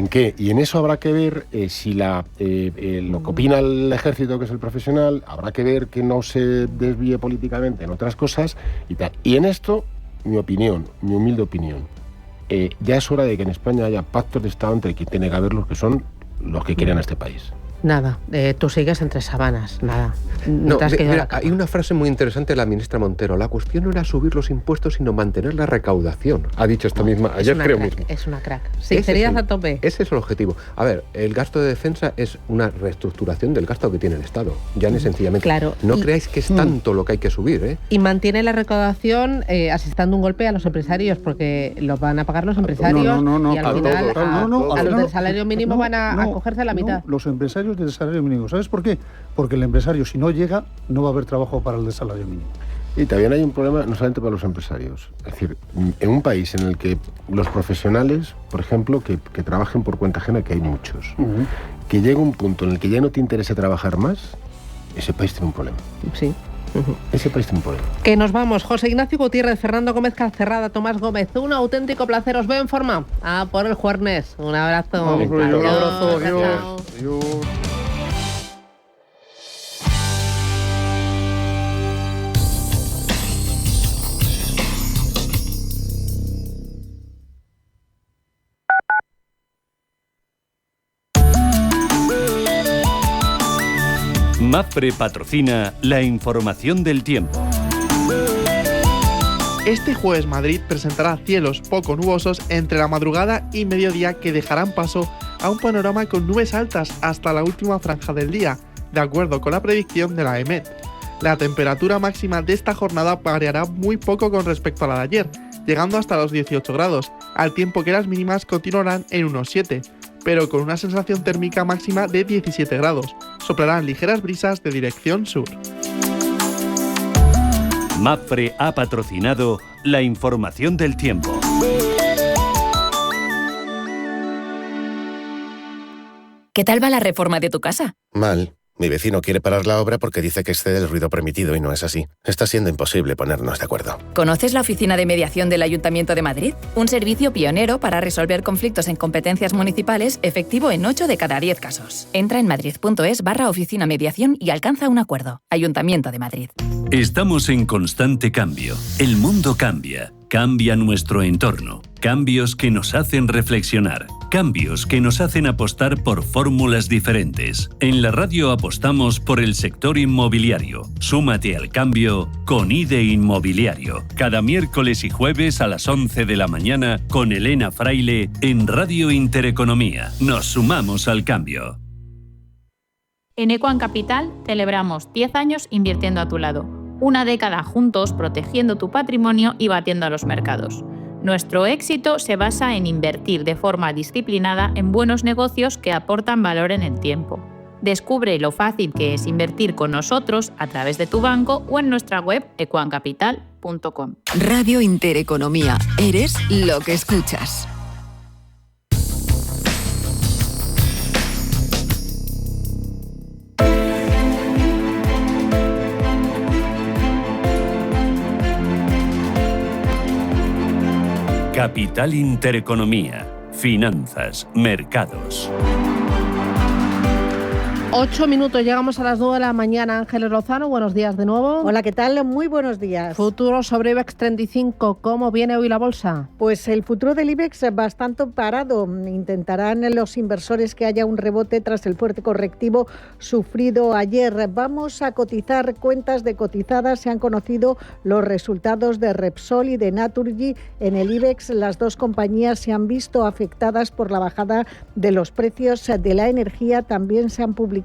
qué? Y en eso habrá que ver si lo que opina el ejército, que es el profesional, habrá que ver que no se desvíe políticamente en otras cosas y tal. Y en esto, mi humilde opinión, ya es hora de que en España haya pactos de Estado entre quien tiene que haber los que son los que quieren a este país. Nada, tú sigues entre sabanas, nada. No, mira, hay una frase muy interesante de la ministra Montero. La cuestión no era subir los impuestos, sino mantener la recaudación. Ha dicho esta misma, ayer creo mismo. Es una crack. Sinceridad a tope. Ese es el objetivo. A ver, el gasto de defensa es una reestructuración del gasto que tiene el Estado. Ya ni sencillamente. Claro. No creáis que es tanto lo que hay que subir, ¿eh? Y mantiene la recaudación asestando un golpe a los empresarios, porque los van a pagar los empresarios. No, y al final a los del salario mínimo van a cogerse la mitad. Los empresarios del salario mínimo. ¿Sabes por qué? Porque el empresario, si no llega, no va a haber trabajo para el de salario mínimo. Y también hay un problema no solamente para los empresarios. Es decir, en un país en el que los profesionales, por ejemplo, que trabajen por cuenta ajena, que hay muchos, que llega un punto en el que ya no te interesa trabajar más, ese país tiene un problema. Sí. Ese país tiene un problema. Que nos vamos. José Ignacio Gutiérrez, Fernando Gómez Calcerrada, Tomás Gómez. Un auténtico placer. Os veo en forma. Por el jueves. Un abrazo. Un abrazo. Adiós. Mapfre patrocina la información del tiempo. Este jueves Madrid presentará cielos poco nubosos entre la madrugada y mediodía que dejarán paso a un panorama con nubes altas hasta la última franja del día, de acuerdo con la predicción de la EMET. La temperatura máxima de esta jornada variará muy poco con respecto a la de ayer, llegando hasta los 18 grados, al tiempo que las mínimas continuarán en unos 7, pero con una sensación térmica máxima de 17 grados. Soplarán ligeras brisas de dirección sur. Mapfre ha patrocinado la información del tiempo. ¿Qué tal va la reforma de tu casa? Mal. Mi vecino quiere parar la obra porque dice que excede el ruido permitido y no es así. Está siendo imposible ponernos de acuerdo. ¿Conoces la Oficina de Mediación del Ayuntamiento de Madrid? Un servicio pionero para resolver conflictos en competencias municipales, efectivo en 8 de cada 10 casos. Entra en madrid.es/oficina mediación y alcanza un acuerdo. Ayuntamiento de Madrid. Estamos en constante cambio. El mundo cambia. Cambia nuestro entorno. Cambios que nos hacen reflexionar. Cambios que nos hacen apostar por fórmulas diferentes. En la radio apostamos por el sector inmobiliario. Súmate al cambio con IDE Inmobiliario. Cada miércoles y jueves a las 11 de la mañana con Elena Fraile en Radio Intereconomía. Nos sumamos al cambio. En Equam Capital celebramos 10 años invirtiendo a tu lado. Una década juntos protegiendo tu patrimonio y batiendo a los mercados. Nuestro éxito se basa en invertir de forma disciplinada en buenos negocios que aportan valor en el tiempo. Descubre lo fácil que es invertir con nosotros a través de tu banco o en nuestra web equamcapital.com. Radio Intereconomía. Eres lo que escuchas. Capital Intereconomía. Finanzas, mercados. 8 minutos, llegamos a las 9 de la mañana. Ángeles Lozano, buenos días de nuevo. Hola, ¿qué tal? Muy buenos días. Futuro sobre IBEX 35, ¿cómo viene hoy la bolsa? Pues el futuro del IBEX bastante parado. Intentarán los inversores que haya un rebote tras el fuerte correctivo sufrido ayer. Vamos a cotizar cuentas de cotizadas. Se han conocido los resultados de Repsol y de Naturgy. En el IBEX las dos compañías se han visto afectadas por la bajada de los precios de la energía. También se han publicado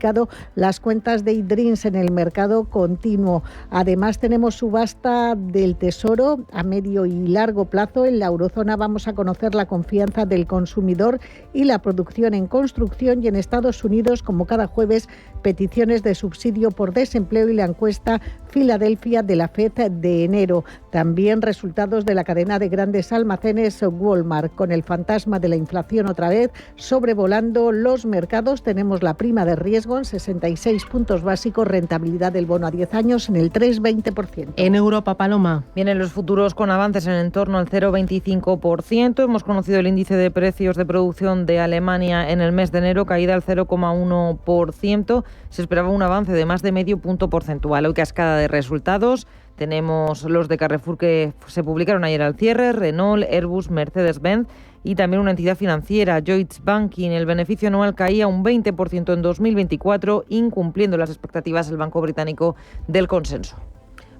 las cuentas de eDreams en el mercado continuo. Además tenemos subasta del Tesoro a medio y largo plazo. En la eurozona vamos a conocer la confianza del consumidor y la producción en construcción, y en Estados Unidos, como cada jueves, peticiones de subsidio por desempleo y la encuesta Filadelfia de la FED de enero. También resultados de la cadena de grandes almacenes Walmart. Con el fantasma de la inflación otra vez sobrevolando los mercados, tenemos la prima de riesgo en 66 puntos básicos, rentabilidad del bono a 10 años en el 3,20%. En Europa, Paloma. Vienen los futuros con avances en torno al 0,25%. Hemos conocido el índice de precios de producción de Alemania en el mes de enero, caída al 0,1%. se esperaba un avance de más de medio punto porcentual. Hoy cascada de resultados. Tenemos los de Carrefour que se publicaron ayer al cierre, Renault, Airbus, Mercedes-Benz y también una entidad financiera, Lloyds Banking. El beneficio anual caía un 20% en 2024, incumpliendo las expectativas del Banco Británico del consenso.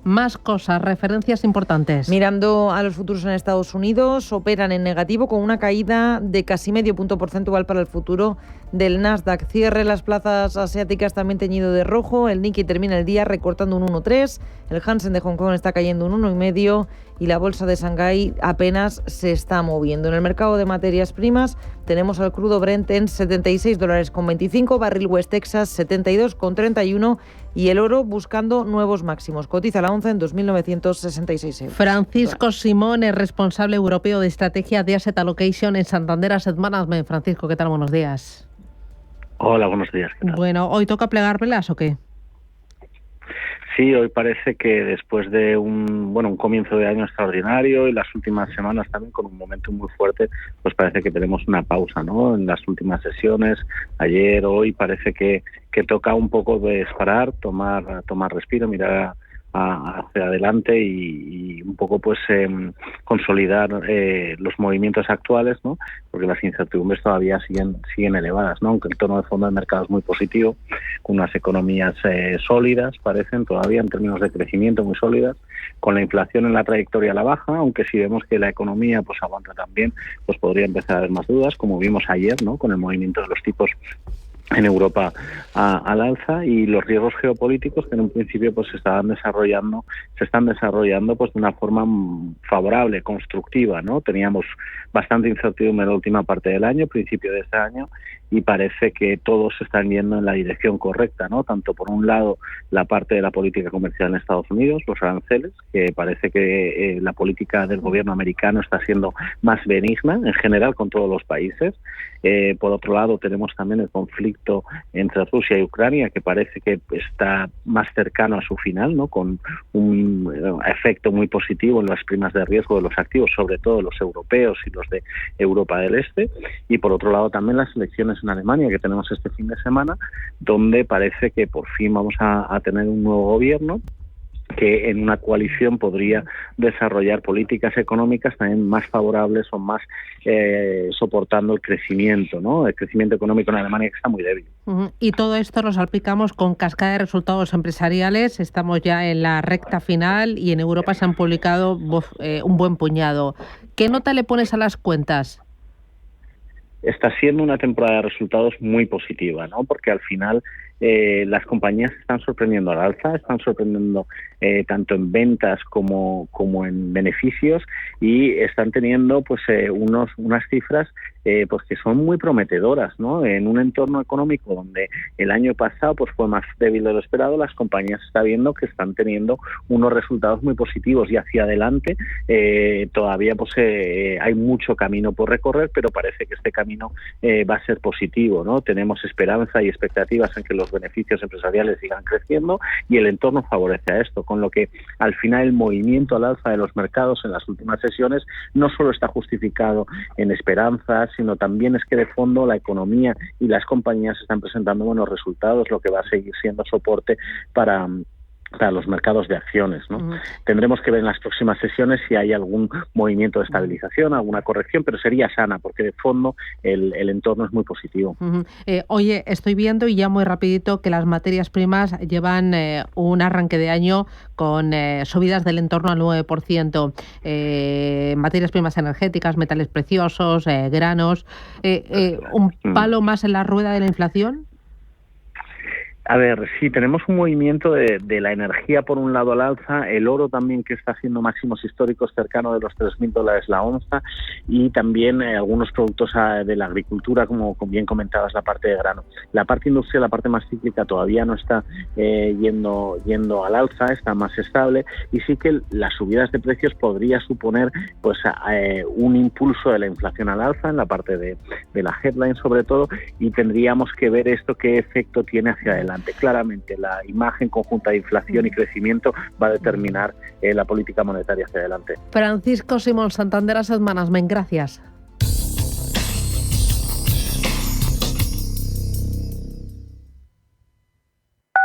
Más cosas, referencias importantes. Mirando a los futuros en Estados Unidos, operan en negativo con una caída de casi medio punto porcentual para el futuro del Nasdaq. Cierre las plazas asiáticas también teñido de rojo. El Nikkei termina el día recortando un 1,3. El Hansen de Hong Kong está cayendo un 1,5 y la bolsa de Shanghái apenas se está moviendo. En el mercado de materias primas tenemos al crudo Brent en $76.25, barril West Texas $72.31 y el oro buscando nuevos máximos. Cotiza la onza en 2.966 euros. Francisco Simón es responsable europeo de estrategia de Asset Allocation en Santander Asset Management. Francisco, ¿qué tal? Buenos días. Hola, buenos días. ¿Qué tal? Bueno, ¿hoy toca plegar velas o qué? Sí, hoy parece que después de un comienzo de año extraordinario y las últimas semanas también con un momento muy fuerte, pues parece que tenemos una pausa, ¿no? En las últimas sesiones, ayer, hoy, parece que toca un poco de disparar, tomar respiro, mirar hacia adelante y un poco pues consolidar los movimientos actuales, ¿no? Porque las incertidumbres todavía siguen elevadas, ¿no? Aunque el tono de fondo del mercado es muy positivo, con unas economías sólidas, parecen todavía en términos de crecimiento muy sólidas, con la inflación en la trayectoria a la baja, aunque si vemos que la economía pues aguanta también, pues podría empezar a haber más dudas, como vimos ayer, ¿no? Con el movimiento de los tipos en Europa al alza y los riesgos geopolíticos que en un principio pues se están desarrollando pues de una forma favorable, constructiva, ¿no? Teníamos bastante incertidumbre en la última parte del año, principio de este año, y parece que todos se están yendo en la dirección correcta, ¿no? Tanto por un lado la parte de la política comercial en Estados Unidos, los aranceles, que parece que la política del gobierno americano está siendo más benigna en general con todos los países. Por otro lado tenemos también el conflicto entre Rusia y Ucrania, que parece que está más cercano a su final, ¿no? Con un efecto muy positivo en las primas de riesgo de los activos, sobre todo los europeos y los de Europa del Este. Y por otro lado también las elecciones en Alemania que tenemos este fin de semana, donde parece que por fin vamos a tener un nuevo gobierno que en una coalición podría desarrollar políticas económicas también más favorables o más soportando el crecimiento, ¿no? El crecimiento económico en Alemania que está muy débil. Y todo esto lo salpicamos con cascada de resultados empresariales. Estamos ya en la recta final y en Europa se han publicado un buen puñado. ¿Qué nota le pones a las cuentas? Está siendo una temporada de resultados muy positiva, ¿no? Porque al final las compañías están sorprendiendo al alza, están sorprendiendo tanto en ventas como en beneficios y están teniendo pues unas cifras pues que son muy prometedoras, ¿no? En un entorno económico donde el año pasado pues fue más débil de lo esperado, las compañías están viendo que están teniendo unos resultados muy positivos y hacia adelante todavía pues hay mucho camino por recorrer, pero parece que este camino va a ser positivo, ¿no? Tenemos esperanza y expectativas en que los beneficios empresariales sigan creciendo y el entorno favorece a esto, con lo que al final el movimiento al alza de los mercados en las últimas sesiones no solo está justificado en esperanzas, sino también es que de fondo la economía y las compañías están presentando buenos resultados, lo que va a seguir siendo soporte para los mercados de acciones, ¿no? Tendremos que ver en las próximas sesiones si hay algún movimiento de estabilización, alguna corrección, pero sería sana porque de fondo el entorno es muy positivo. Oye, estoy viendo y ya muy rapidito que las materias primas llevan un arranque de año con subidas del entorno al 9%. Materias primas energéticas, metales preciosos, granos. ¿Un palo más en la rueda de la inflación? A ver, sí, tenemos un movimiento de la energía por un lado al alza, el oro también que está haciendo máximos históricos cercano de los $3.000 la onza y también algunos productos de la agricultura, como bien comentabas, la parte de grano. La parte industrial, la parte más cíclica todavía no está yendo al alza, está más estable y sí que las subidas de precios podría suponer pues un impulso de la inflación al alza en la parte de la headline sobre todo y tendríamos que ver esto qué efecto tiene hacia adelante. Claramente la imagen conjunta de inflación y crecimiento va a determinar la política monetaria hacia adelante. Francisco Simón, Santander Asset Management, gracias.